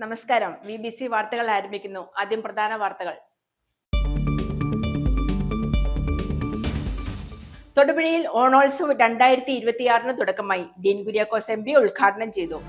നമസ്കാരം. VBC വാർത്തകൾ ആരംഭിക്കുന്നു. ആദ്യം പ്രധാന വാർത്തകൾ. തൊടുപുഴയിൽ ഓണോത്സവ് 2026 തുടക്കമായി. ഡീൻ കുര്യാക്കോസ് MP ഉദ്ഘാടനം ചെയ്തു.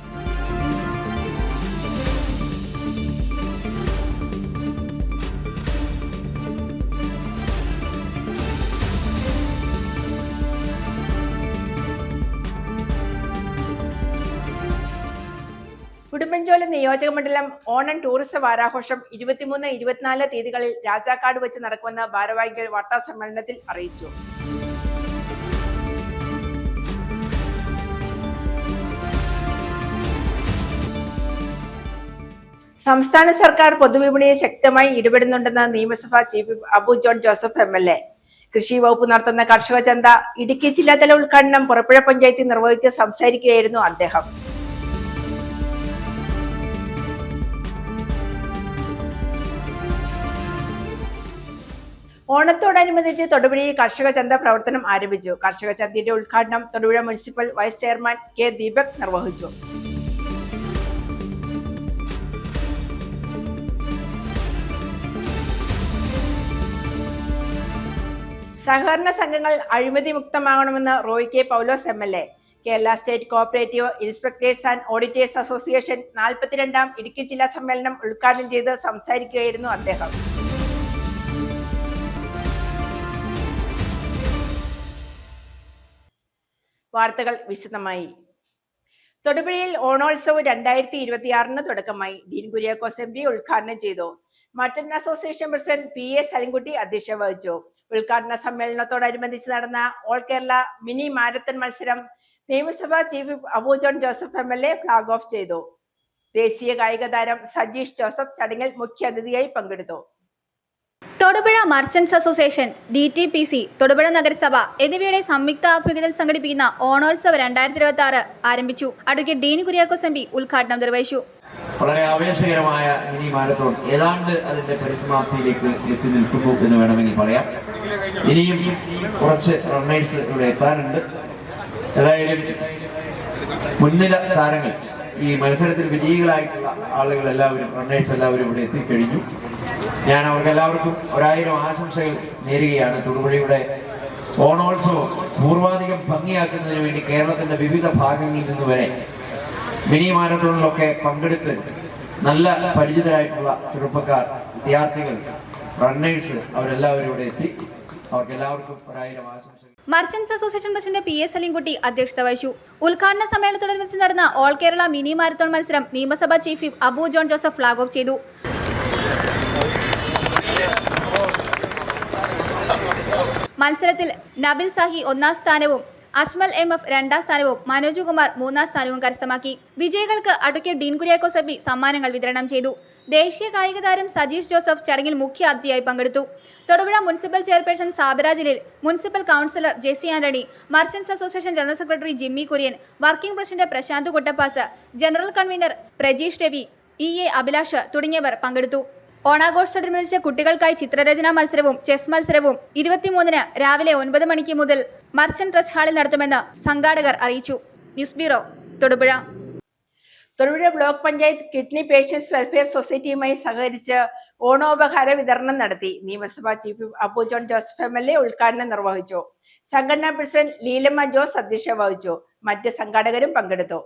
ഉടുമ്പൻചോല നിയോജക മണ്ഡലം ഓണം ടൂറിസം വാരാഘോഷം 23, 24 തീയതികളിൽ രാജാക്കാട് വെച്ച് നടക്കുമെന്ന് ഭാരവാഹികൾ വാർത്താ സമ്മേളനത്തിൽ അറിയിച്ചു. സംസ്ഥാന സർക്കാർ പൊതുവിപണിയിൽ ശക്തമായി ഇടപെടുന്നുണ്ടെന്ന് നിയമസഭാ chief whip Abu John Joseph MLA. കൃഷി വകുപ്പ് നടത്തുന്ന കർഷക ചന്ത ഇടുക്കി ജില്ലാതല ഉദ്ഘാടനം പുറപ്പുഴ പഞ്ചായത്തിൽ നിർവഹിച്ച് സംസാരിക്കുകയായിരുന്നു അദ്ദേഹം. ഓണത്തോടനുബന്ധിച്ച് തൊടുപുഴയിൽ കർഷക ചന്ത പ്രവർത്തനം ആരംഭിച്ചു. കർഷക ചന്തയുടെ ഉദ്ഘാടനം Thodupuzha municipal vice chairman K. Deepak നിർവഹിച്ചു. സഹകരണ സംഘങ്ങൾ അഴിമതി മുക്തമാകണമെന്ന് Roy K. Paulose MLA. Kerala state cooperative inspectors and auditors association 42ാം ഇടുക്കി ജില്ലാ സമ്മേളനം ഉദ്ഘാടനം ചെയ്ത് സംസാരിക്കുകയായിരുന്നു അദ്ദേഹം. വാർത്തകൾ വിശദമായി. തൊടുപുഴയിൽ ഓണോത്സവ് 2026 തുടക്കമായി. ഡീൻ കുര്യാക്കോസ് MP ഉദ്ഘാടനം ചെയ്തു. Merchant association president PA Salimkutty അധ്യക്ഷത വഹിച്ചു. ഉദ്ഘാടന സമ്മേളനത്തോടനുബന്ധിച്ച് നടന്ന ഓൾ കേരള മിനി മാരത്തൺ മത്സരം നിയമസഭാ chief whip Abu John Joseph MLA flag off ചെയ്തു. ദേശീയ കായിക താരം സജീഷ് ജോസഫ് ചടങ്ങിൽ മുഖ്യാതിഥിയായി പങ്കെടുത്തു. Thodupuzha merchants association, DTPC, Thodupuzha നഗരസഭ എന്നിവയുടെ സംയുക്ത ആഭിമുഖ്യത്തിൽ സംഘടിപ്പിക്കുന്ന ഓണോത്സവ് 2026 ആരംഭിച്ചു. അഡ്വക്കേറ്റ് ഡീൻ കുര്യാക്കോസ് MP ഉദ്ഘാടനം നിർവഹിച്ചു. വളരെ ആവേശകരമായ മിനി മാരത്തോൺ ഏതാണ്ട് അതിന്റെ പരിസമാപ്തിയിലേക്ക് എത്തി നിൽക്കുന്നു എന്ന് വേണമെങ്കിൽ പറയാം. ഇനിയും കുറച്ച് റണ്ണേഴ്സ് ഇവിടെ എത്താനുണ്ട്. ഏതായാലും മുൻനിര താരങ്ങൾ, ഈ മത്സരത്തിൽ വിജയികളായിട്ടുള്ള ആളുകൾ എല്ലാവരും, റണ്ണേഴ്സ് എല്ലാവരും ഇവിടെ എത്തിക്കഴിഞ്ഞു. ഞാൻ അവർക്ക് എല്ലാവർക്കും 1000 ആശംസകൾ നേരുകയാണ്. തൊടുപുഴയുടെ ഓണോത്സവം പൂർവാധികം ഭംഗിയാക്കുന്നതിന് വേണ്ടി കേരളത്തിന്റെ വിവിധ ഭാഗങ്ങളിൽ നിന്ന് വരെ മിനി മാരത്തോണിലൊക്കെ പങ്കെടുത്ത് നല്ല പരിചിതരായിട്ടുള്ള ചെറുപ്പക്കാർ, വിദ്യാർത്ഥികൾ, റണ്ണേഴ്സ് അവരെല്ലാവരും ഇവിടെ എത്തി. അവർക്ക് എല്ലാവർക്കും 1000 ആശംസകൾ. Merchants association president PA Salimkutty അധ്യക്ഷത വഹിച്ചു. ഉദ്ഘാടന സമ്മേളനത്തോടനുബന്ധിച്ച് നടന്ന ഓൾ കേരള മിനി മാരത്തോൺ മത്സരം നിയമസഭാ chief whip Abu John Joseph flag off ചെയ്തു. മത്സരത്തിൽ നബിൽ സാഹി 1ാം സ്ഥാനവും അജ്മൽ MF 2ാം സ്ഥാനവും മനോജ് കുമാർ 3ാം സ്ഥാനവും കരസ്ഥമാക്കി. വിജയികൾക്ക് അഡ്വക്കേറ്റ് ഡീൻ കുര്യാക്കോസ് MP സമ്മാനങ്ങൾ വിതരണം ചെയ്തു. ദേശീയ കായിക താരം സജീഷ് ജോസഫ് ചടങ്ങിൽ മുഖ്യ അതിഥിയായി പങ്കെടുത്തു. Thodupuzha municipal chairperson Sabira Jaleel, municipal councillor JC Antony, merchants association general secretary Jimmy Kurian, working president Prashanth Kuttappas, general convener Prajeesh Ravi, EA Abhilash തുടങ്ങിയവർ പങ്കെടുത്തു. ഓണാഘോഷത്തോടനുബന്ധിച്ച് കുട്ടികൾക്കായി ചിത്രരചനാ മത്സരവും ചെസ് മത്സരവും 23-ന് രാവിലെ 9 മണിക്ക് മുതൽ മർച്ചന്റ് ട്രസ്റ്റ് ഹാളിൽ നടത്തുമെന്ന് സംഘാടകർ അറിയിച്ചു. News bureau, Thodupuzha. Thodupuzha block panchayat kidney patients welfare സൊസൈറ്റിയുമായി സഹകരിച്ച് ഓണോപഹാര വിതരണം നടത്തി. നിയമസഭാ chief whip Abu John Joseph MLA ഉദ്ഘാടനം നിർവഹിച്ചു. സംഘടനാ പ്രസിഡന്റ് ലീലമ്മ ജോസ് അധ്യക്ഷത വഹിച്ചു. മറ്റ് സംഘാടകരും പങ്കെടുത്തു.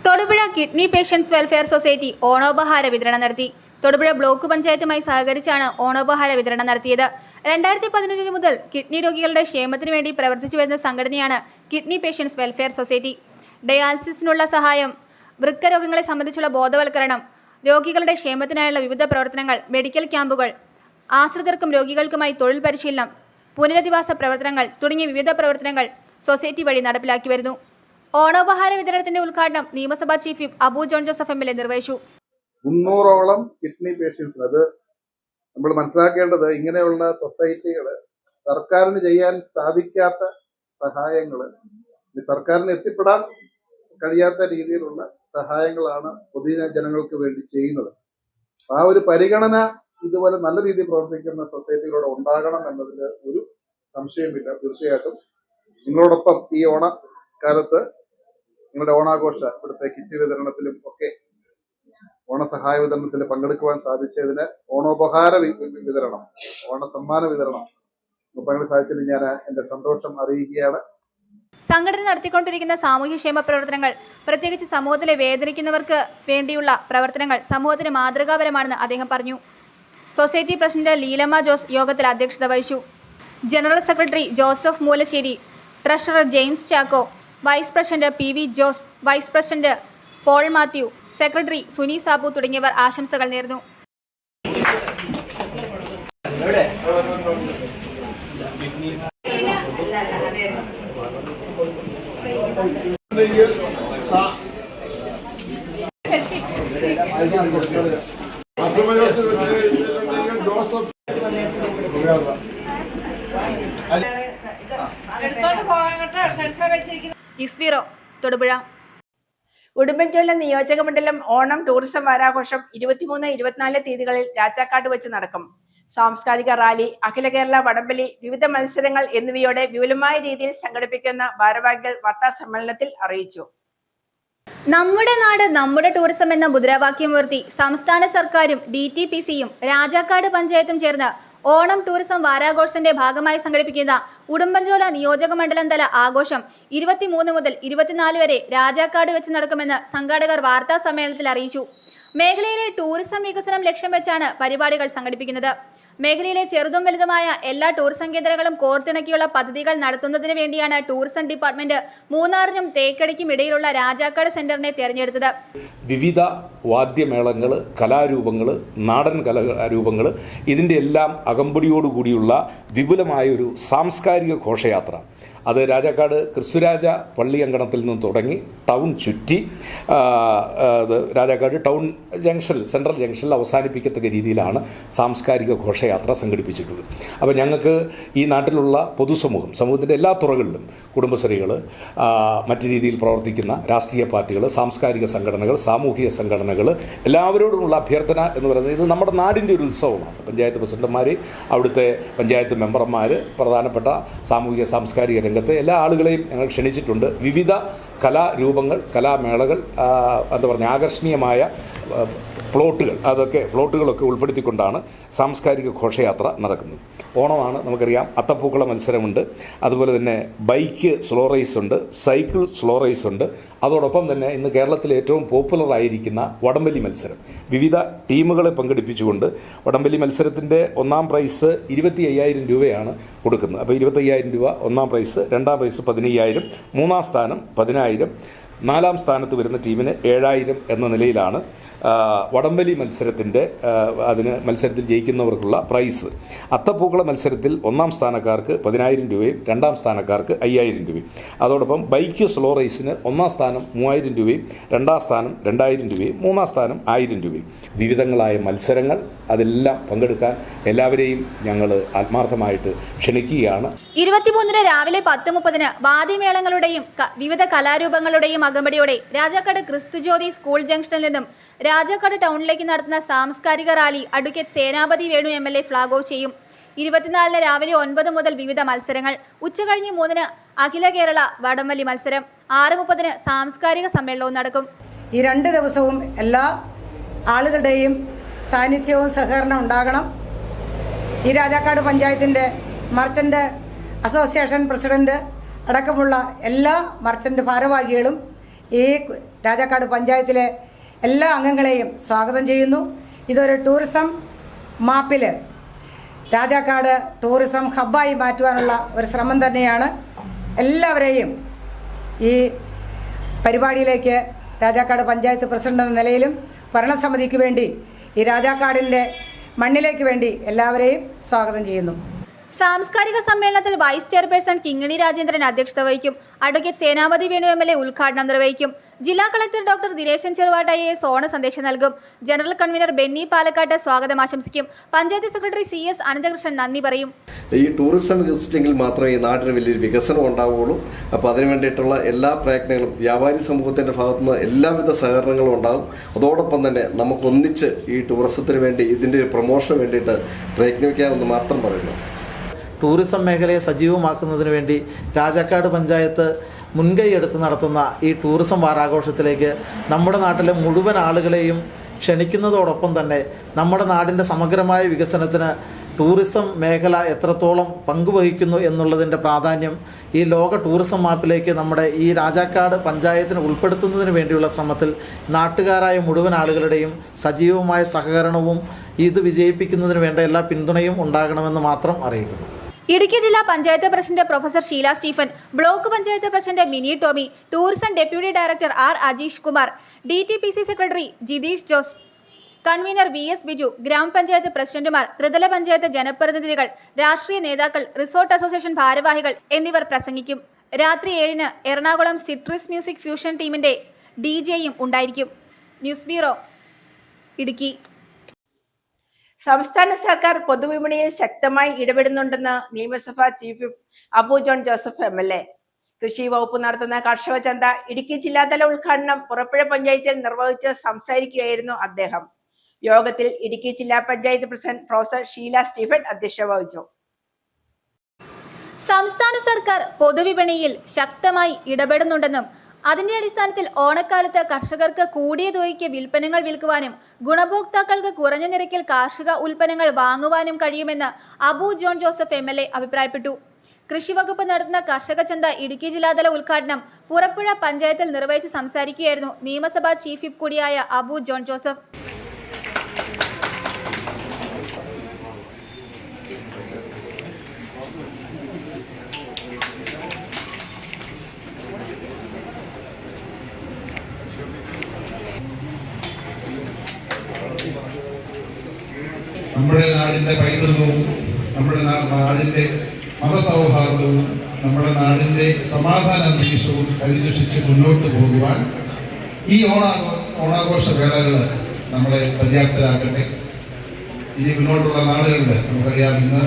Thodupuzha kidney patients welfare society ഓണോപഹാര വിതരണം നടത്തി. തൊടുപുഴ ബ്ലോക്ക് പഞ്ചായത്തുമായി സഹകരിച്ചാണ് ഓണോപഹാര വിതരണം നടത്തിയത്. 2015 മുതൽ കിഡ്നി രോഗികളുടെ ക്ഷേമത്തിനു വേണ്ടി പ്രവർത്തിച്ചു വരുന്ന സംഘടനയാണ് കിഡ്നി പേഷ്യൻസ് വെൽഫെയർ സൊസൈറ്റി. ഡയാലിസിസിനുള്ള സഹായം, വൃക്ക രോഗങ്ങളെ സംബന്ധിച്ചുള്ള ബോധവൽക്കരണം, രോഗികളുടെ ക്ഷേമത്തിനായുള്ള വിവിധ പ്രവർത്തനങ്ങൾ, മെഡിക്കൽ ക്യാമ്പുകൾ, ആശ്രിതർക്കും രോഗികൾക്കുമായി തൊഴിൽ പരിശീലനം, പുനരധിവാസ പ്രവർത്തനങ്ങൾ തുടങ്ങിയ വിവിധ പ്രവർത്തനങ്ങൾ സൊസൈറ്റി വഴി നടപ്പിലാക്കി വരുന്നു. ഓണോപഹാര വിതരണത്തിന്റെ ഉദ്ഘാടനം നിയമസഭാ chief whip Abu John Joseph MLA നിർവഹിച്ചു. 300ഓളം കിഡ്നി പേഷ്യൻസ്. അത് നമ്മൾ മനസ്സിലാക്കേണ്ടത്, ഇങ്ങനെയുള്ള സൊസൈറ്റികൾ സർക്കാരിന് ചെയ്യാൻ സാധിക്കാത്ത സഹായങ്ങൾ, സർക്കാരിന് എത്തിപ്പെടാൻ കഴിയാത്ത രീതിയിലുള്ള സഹായങ്ങളാണ് പൊതുജനങ്ങൾക്ക് വേണ്ടി ചെയ്യുന്നത്. ആ ഒരു പരിഗണന ഇതുപോലെ നല്ല രീതിയിൽ പ്രവർത്തിക്കുന്ന സൊസൈറ്റികളോട് ഉണ്ടാകണം എന്നതിൽ ഒരു സംശയമില്ല. തീർച്ചയായിട്ടും നിങ്ങളോടൊപ്പം ഈ ഓണക്കാലത്ത് നിങ്ങളുടെ ഓണാഘോഷ ഇവിടുത്തെ കിറ്റ് വിതരണത്തിലും ഒക്കെ ഓണസഹായ വിതരണത്തിൽ പങ്കെടുക്കുവാൻ സാധിച്ചതിന് ഓണോപഹാര വിതരണം, ഓണസമ്മാന വിതരണം പങ്കെടുക്കാൻ സാധിച്ചതിൽ ഞാൻ എൻ്റെ സന്തോഷം അറിയിക്കുകയാണ്. സംഘടന നടത്തിക്കൊണ്ടിരിക്കുന്ന സാമൂഹ്യക്ഷേമ പ്രവർത്തനങ്ങൾ, പ്രത്യേകിച്ച് സമൂഹത്തിലെ വേദനിക്കുന്നവർക്ക് വേണ്ടിയുള്ള പ്രവർത്തനങ്ങൾ സമൂഹത്തിന് മാതൃകാപരമാണെന്ന് അദ്ദേഹം പറഞ്ഞു. സൊസൈറ്റി പ്രസിഡന്റ് ലീലമ്മ ജോസ് യോഗത്തിൽ അധ്യക്ഷത വഹിച്ചു. General secretary Joseph Moolasseri, treasurer James Chacko, vice president P V Jose, vice president Paul Mathew, secretary Suni Sabu തുടങ്ങിയവർ ആശംസകൾ നേർന്നു. ഇസ്ബീറോ തൊടുപുഴ. ഉടുമ്പൻചോല നിയോജക മണ്ഡലം ഓണം ടൂറിസം വാരാഘോഷം 23, 24 തീയതികളിൽ രാജാക്കാട് വെച്ച് നടക്കും. സാംസ്കാരിക റാലി, അഖില കേരള വടംവലി, വിവിധ മത്സരങ്ങൾ എന്നിവയോടെ വിപുലമായ രീതിയിൽ സംഘടിപ്പിക്കുന്ന ഭാരവാഹികൾ വാർത്താ സമ്മേളനത്തിൽ അറിയിച്ചു. നമ്മുടെ നാട് നമ്മുടെ ടൂറിസം എന്ന മുദ്രാവാക്യം ഉയർത്തി സംസ്ഥാന സർക്കാരും DTPCയും രാജാക്കാട് പഞ്ചായത്തും ചേർന്ന് ഓണം ടൂറിസം വാരാഘോഷത്തിന്റെ ഭാഗമായി സംഘടിപ്പിക്കുന്ന ഉടുമ്പൻചോല നിയോജക മണ്ഡലം തല ആഘോഷം 23 മുതൽ 24 വരെ രാജാക്കാട് വെച്ച് നടക്കുമെന്ന് സംഘാടകർ വാർത്താ സമ്മേളനത്തിൽ അറിയിച്ചു. മേഖലയിലെ ടൂറിസം വികസനം ലക്ഷ്യം വെച്ചാണ് പരിപാടികൾ സംഘടിപ്പിക്കുന്നത്. മേഖലയിലെ ചെറുതും വലുതുമായ എല്ലാ ടൂറിസം കേന്ദ്രങ്ങളും കോർത്തിണക്കിയുള്ള പദ്ധതികൾ നടത്തുന്നതിന് വേണ്ടിയാണ് ടൂറിസം ഡിപ്പാർട്ട്മെന്റ് മൂന്നാറിനും തേക്കടിക്കും ഇടയിലുള്ള രാജാക്കാട് സെന്ററിനെ തിരഞ്ഞെടുത്തത്. വിവിധ വാദ്യമേളങ്ങൾ, കലാരൂപങ്ങൾ, നാടൻ കലാരൂപങ്ങൾ, ഇതിൻ്റെ എല്ലാം അകമ്പടിയോടുകൂടിയുള്ള വിപുലമായ ഒരു സാംസ്കാരിക ഘോഷയാത്ര അത് രാജാക്കാട് ക്രിസ്തുരാജ പള്ളി അങ്കണത്തിൽ നിന്ന് തുടങ്ങി ടൗൺ ചുറ്റി രാജാക്കാട് ടൗൺ ജംഗ്ഷനിൽ, സെൻട്രൽ ജംഗ്ഷനിൽ അവസാനിപ്പിക്കത്തക്ക രീതിയിലാണ് സാംസ്കാരിക ഘോഷയാത്ര സംഘടിപ്പിച്ചിട്ടുള്ളത്. അപ്പോൾ ഞങ്ങൾക്ക് ഈ നാട്ടിലുള്ള പൊതുസമൂഹം, സമൂഹത്തിൻ്റെ എല്ലാ തുറകളിലും കുടുംബശ്രീകൾ, മറ്റു രീതിയിൽ പ്രവർത്തിക്കുന്ന രാഷ്ട്രീയ പാർട്ടികൾ, സാംസ്കാരിക സംഘടനകൾ, സാമൂഹിക സംഘടനകൾ, എല്ലാവരോടുമുള്ള അഭ്യർത്ഥന എന്ന് പറയുന്നത് ഇത് നമ്മുടെ നാടിൻ്റെ ഒരു ഉത്സവമാണ്. പഞ്ചായത്ത് പ്രസിഡന്റുമാർ, അവിടുത്തെ പഞ്ചായത്ത് മെമ്പർമാർ, പ്രധാനപ്പെട്ട സാമൂഹിക സാംസ്കാരിക രംഗത്തെ എല്ലാ ആളുകളെയും ഞങ്ങൾ ക്ഷണിച്ചിട്ടുണ്ട്. വിവിധ കലാരൂപങ്ങൾ, കലാമേളകൾ, എന്താ പറയുക, ആകർഷണീയമായ ഫ്ലോട്ടുകളൊക്കെ ഉൾപ്പെടുത്തിക്കൊണ്ടാണ് സാംസ്കാരിക ഘോഷയാത്ര നടക്കുന്നത്. ഓണമാണ്, നമുക്കറിയാം. അത്തപ്പൂക്കള മത്സരമുണ്ട്, അതുപോലെ തന്നെ ബൈക്ക് സ്ലോ റേസ് ഉണ്ട്, സൈക്കിൾ സ്ലോ റേസ് ഉണ്ട്. അതോടൊപ്പം തന്നെ ഇന്ന് കേരളത്തിൽ ഏറ്റവും പോപ്പുലറായിരിക്കുന്ന വടംവലി മത്സരം, വിവിധ ടീമുകളെ പങ്കെടുപ്പിച്ചുകൊണ്ട് വടംവലി മത്സരത്തിൻ്റെ ഒന്നാം പ്രൈസ് 25,000 രൂപയാണ് കൊടുക്കുന്നത്. അപ്പോൾ 25,000 രൂപ ഒന്നാം പ്രൈസ്, രണ്ടാം പ്രൈസ് 15,000, മൂന്നാം സ്ഥാനം 10,000, നാലാം സ്ഥാനത്ത് വരുന്ന ടീമിന് 7,000 എന്ന നിലയിലാണ് വടംവലി മത്സരത്തിൽ ജയിക്കുന്നവർക്കുള്ള പ്രൈസ്. അത്തപ്പൂക്കള മത്സരത്തിൽ ഒന്നാം സ്ഥാനക്കാർക്ക് 10,000 രൂപയും രണ്ടാം സ്ഥാനക്കാർക്ക് 5,000 രൂപയും. അതോടൊപ്പം ബൈക്ക് സ്ലോ റേസിന് ഒന്നാം സ്ഥാനം 3,000 രൂപയും രണ്ടാം സ്ഥാനം 2,000 രൂപയും മൂന്നാം സ്ഥാനം 1,000 രൂപയും. വിവിധങ്ങളായ മത്സരങ്ങൾ, അതെല്ലാം പങ്കെടുക്കാൻ എല്ലാവരെയും ഞങ്ങൾ ആത്മാർത്ഥമായിട്ട് ക്ഷണിക്കുകയാണ്. 23 രാവിലെ 10:30 വാദ്യമേളങ്ങളുടെയും വിവിധ കലാരൂപങ്ങളുടെയും അകമ്പടിയോടെ രാജാക്കാട് ക്രിസ്തുജ്യോതി സ്കൂൾ ജംഗ്ഷനിൽ നിന്നും രാജാക്കാട് ടൗണിലേക്ക് നടത്തുന്ന സാംസ്കാരിക റാലി അഡ്വക്കേറ്റ് സേനാപതി വേണു MLA ഫ്ലാഗ് ഓഫ് ചെയ്യും. 24 രാവിലെ 9 മുതൽ വിവിധ മത്സരങ്ങൾ, ഉച്ചകഴിഞ്ഞ് 3 അഖില കേരള വടംവലി മത്സരം, 6:30 സാംസ്കാരിക സമ്മേളനവും നടക്കും. ഈ 2 ദിവസവും എല്ലാ ആളുകളുടെയും സാന്നിധ്യവും സഹകരണം ഉണ്ടാകണം. ഈ രാജാക്കാട് പഞ്ചായത്തിൻ്റെ മർച്ചൻ്റ് അസോസിയേഷൻ പ്രസിഡന്റ് അടക്കമുള്ള എല്ലാ മർച്ചൻ്റ് ഭാരവാഹികളും ഈ രാജാക്കാട് പഞ്ചായത്തിലെ എല്ലാ അംഗങ്ങളെയും സ്വാഗതം ചെയ്യുന്നു. ഇതൊരു ടൂറിസം മാപ്പിൽ രാജാക്കാട് ടൂറിസം ഹബ്ബായി മാറ്റുവാനുള്ള ഒരു ശ്രമം തന്നെയാണ്. എല്ലാവരെയും ഈ പരിപാടിയിലേക്ക് രാജാക്കാട് പഞ്ചായത്ത് പ്രസിഡന്റ് എന്ന നിലയിലും ഭരണസമിതിക്ക് വേണ്ടി ഈ രാജാക്കാടിൻ്റെ മണ്ണിലേക്ക് വേണ്ടി എല്ലാവരെയും സ്വാഗതം ചെയ്യുന്നു. സാംസ്കാരിക സമ്മേളനത്തിൽ വൈസ് ചെയർപേഴ്സൺ കിങ്ങിണി രാജേന്ദ്രൻ അധ്യക്ഷത വഹിക്കും. അഡ്വക്കേറ്റ് സേനാപതി വേണു MLA ഉദ്ഘാടനം നിർവഹിക്കും. ജില്ലാ collector doctor Dineshan Cheruvattu IAS ഓണ സന്ദേശം നൽകും. ജനറൽ കൺവീനർ ബെന്നി പാലക്കാട്ട് സ്വാഗതം ആശംസിക്കും. പഞ്ചായത്ത് സെക്രട്ടറി CS അനന്തകൃഷ്ണൻ നന്ദി പറയും. ഈ ടൂറിസം വികസിച്ചെങ്കിൽ മാത്രമേ ഈ നാടിന് വലിയൊരു വികസനം ഉണ്ടാവുകയുള്ളൂ. അപ്പോൾ അതിനു വേണ്ടിയിട്ടുള്ള എല്ലാ പ്രയത്നങ്ങളും വ്യാപാരി സമൂഹത്തിൻ്റെ ഭാഗത്തുനിന്ന് എല്ലാവിധ സഹകരണങ്ങളും ഉണ്ടാകും. അതോടൊപ്പം തന്നെ നമുക്കൊന്നിച്ച് ഈ ടൂറിസത്തിന് വേണ്ടി ഇതിൻ്റെ പ്രൊമോഷന് വേണ്ടിയിട്ട് പ്രയത്നിക്കാമെന്ന് മാത്രം പറയുന്നു. ടൂറിസം മേഖലയെ സജീവമാക്കുന്നതിന് വേണ്ടി രാജാക്കാട് പഞ്ചായത്ത് മുൻകൈ എടുത്ത് നടത്തുന്ന ഈ ടൂറിസം വാരാഘോഷത്തിലേക്ക് നമ്മുടെ നാട്ടിലെ മുഴുവൻ ആളുകളെയും ക്ഷണിക്കുന്നതോടൊപ്പം തന്നെ നമ്മുടെ നാടിൻ്റെ സമഗ്രമായ വികസനത്തിന് ടൂറിസം മേഖല എത്രത്തോളം പങ്കുവഹിക്കുന്നു എന്നുള്ളതിൻ്റെ പ്രാധാന്യം ഈ ലോക ടൂറിസം മാപ്പിലേക്ക് നമ്മുടെ ഈ രാജാക്കാട് പഞ്ചായത്തിനെ ഉൾപ്പെടുത്തുന്നതിന് വേണ്ടിയുള്ള ശ്രമത്തിൽ നാട്ടുകാരായ മുഴുവൻ ആളുകളുടെയും സജീവമായ സഹകരണവും ഇത് വിജയിപ്പിക്കുന്നതിന് വേണ്ട എല്ലാ പിന്തുണയും ഉണ്ടാകണമെന്ന് മാത്രം അറിയിക്കുന്നു. ഇടുക്കി ജില്ലാ panchayat president professor Sheela Stephen, block panchayat president Mini Tomy, tourism deputy director R Ajeesh Kumar, DTPC secretary Jitheesh Jose, convener VS Biju, ഗ്രാമപഞ്ചായത്ത് പ്രസിഡന്റുമാർ, ത്രിതല പഞ്ചായത്ത് ജനപ്രതിനിധികൾ, രാഷ്ട്രീയ നേതാക്കൾ, റിസോർട്ട് അസോസിയേഷൻ ഭാരവാഹികൾ എന്നിവർ പ്രസംഗിക്കും. രാത്രി 7-ന് എറണാകുളം സിട്രിസ് മ്യൂസിക് ഫ്യൂഷൻ ടീമിന്റെ DJയും ഉണ്ടായിരിക്കും. News bureau, Idukki. സംസ്ഥാന സർക്കാർ പൊതുവിപണിയിൽ ശക്തമായി ഇടപെടുന്നുണ്ടെന്ന് നിയമസഭാ chief whip Abu John Joseph MLA. കൃഷി വകുപ്പ് നടത്തുന്ന കർഷക ചന്ത ഇടുക്കി ജില്ലാതല ഉദ്ഘാടനം പുറപ്പുഴ പഞ്ചായത്തിൽ നിർവഹിച്ച് സംസാരിക്കുകയായിരുന്നു അദ്ദേഹം. യോഗത്തിൽ ഇടുക്കി ജില്ലാ പഞ്ചായത്ത് പ്രസിഡന്റ് പ്രൊഫസർ ഷീല സ്റ്റീഫൻ അധ്യക്ഷത വഹിച്ചു. സംസ്ഥാന സർക്കാർ പൊതുവിപണിയിൽ ശക്തമായി ഇടപെടുന്നുണ്ടെന്നും അതിന്റെ അടിസ്ഥാനത്തിൽ ഓണക്കാലത്ത് കർഷകർക്ക് കൂടിയ തുകയ്ക്ക് വിൽപ്പനകൾ വിൽക്കുവാനും ഗുണഭോക്താക്കൾക്ക് കുറഞ്ഞ നിരക്കിൽ കാർഷിക ഉൽപ്പന്നങ്ങൾ വാങ്ങുവാനും കഴിയുമെന്ന് അബു ജോൺ ജോസഫ് MLA അഭിപ്രായപ്പെട്ടു. കൃഷി വകുപ്പ് നടത്തുന്ന കർഷക ചന്ത ഇടുക്കി ജില്ലാതല ഉദ്ഘാടനം പുറപ്പുഴ പഞ്ചായത്തിൽ നിർവഹിച്ച് സംസാരിക്കുകയായിരുന്നു നിയമസഭാ ചീഫ് വിപ്പ് കൂടിയായ അബു ജോൺ ജോസഫ്. നമ്മുടെ നാടിൻ്റെ പൈതൃകവും നമ്മുടെ നാടിൻ്റെ മതസൗഹാർദ്ദവും നമ്മുടെ നാടിൻ്റെ സമാധാന അന്തരീക്ഷവും പരിരക്ഷിച്ച് മുന്നോട്ട് പോകുവാൻ ഈ ഓണാഘോഷ വേളകൾ നമ്മളെ പര്യാപ്തരാക്കട്ടെ. ഇനി മുന്നോട്ടുള്ള നാളുകളിൽ നമുക്കറിയാം, ഇന്ന്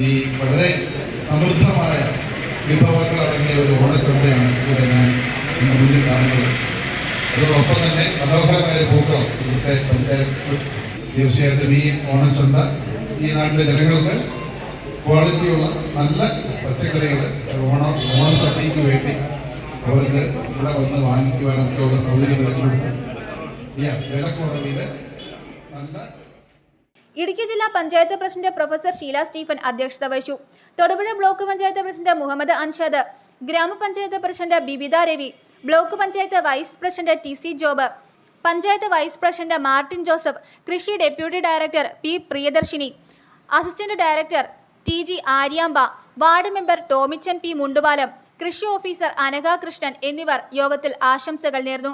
ഈ വളരെ സമൃദ്ധമായ വിഭവങ്ങൾ അടങ്ങിയ ഒരു ഓണച്ചന്തയാണ് ഇവിടെ ഞാൻ ഇന്ന് മുന്നിൽ കാണുന്നത്. അതോടൊപ്പം തന്നെ മനോഹരമായ പൂക്കളം ഇവിടുത്തെ പഞ്ചായത്ത്. തീർച്ചയായിട്ടും ഈ ഓണച്ചന്ത ഈ നാട്ടിലെ ജനങ്ങൾക്ക് ക്വാളിറ്റിയുള്ള നല്ല പച്ചക്കറികൾ ഓണസദ്യക്ക് വേണ്ടി അവർക്ക് ഇവിടെ വന്ന് വാങ്ങിക്കുവാനൊക്കെ ഉള്ള സൗകര്യം കൊടുത്ത് വിലക്കുറവിൽ നല്ല. ഇടുക്കി ജില്ലാ പഞ്ചായത്ത് പ്രസിഡന്റ് പ്രൊഫസർ ഷീല സ്റ്റീഫൻ അധ്യക്ഷത വഹിച്ചു. തൊടുപുഴ ബ്ലോക്ക് പഞ്ചായത്ത് പ്രസിഡന്റ് മുഹമ്മദ് അൻഷാദ്, ഗ്രാമപഞ്ചായത്ത് president Bibitha Ravi, block panchayat vice president TC Job, panchayat vice president Martin Joseph, കൃഷി deputy director P Priyadarshini, assistant director TG Aryampa, ward member Tomichan P Mundupalam, കൃഷി ഓഫീസർ അനഘ കൃഷ്ണൻ എന്നിവർ യോഗത്തിൽ ആശംസകൾ നേർന്നു.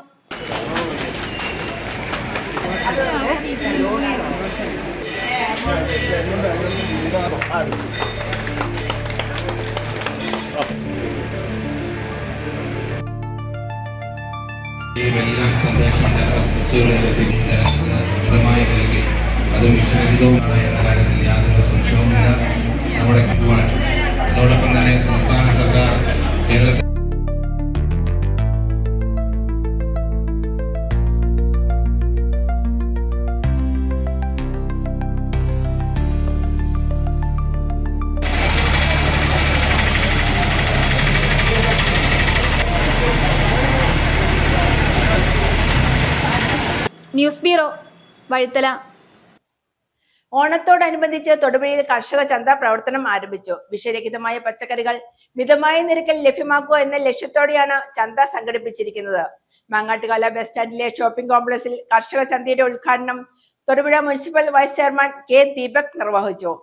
എല്ലാം സന്ദേശം ബസ്സുകളിലെത്തി മിതമായ വിലയ്ക്ക് അതും വിഷരഹിതവുമാണ് എന്ന കാര്യത്തിൽ യാതൊരു സംശയവുമില്ല. നമ്മുടെ കുവാൻ അതോടൊപ്പം തന്നെ സംസ്ഥാന സർക്കാർ കേരളത്തിൽ ന്യൂസ് ബ്യൂറോ, വഴുത്തല. ഓണത്തോടനുബന്ധിച്ച് തൊടുപുഴയിൽ കർഷക ചന്ത പ്രവർത്തനം ആരംഭിച്ചു. വിഷരഹിതമായ പച്ചക്കറികൾ മിതമായ നിരക്കിൽ ലഭ്യമാക്കുക എന്ന ലക്ഷ്യത്തോടെയാണ് ചന്ത സംഘടിപ്പിച്ചിരിക്കുന്നത്. മാങ്ങാട്ടുകാല ബസ് സ്റ്റാൻഡിലെ ഷോപ്പിംഗ് കോംപ്ലക്സിൽ കർഷക ചന്തയുടെ ഉദ്ഘാടനം Thodupuzha municipal vice chairman K Deepak നിർവഹിച്ചു.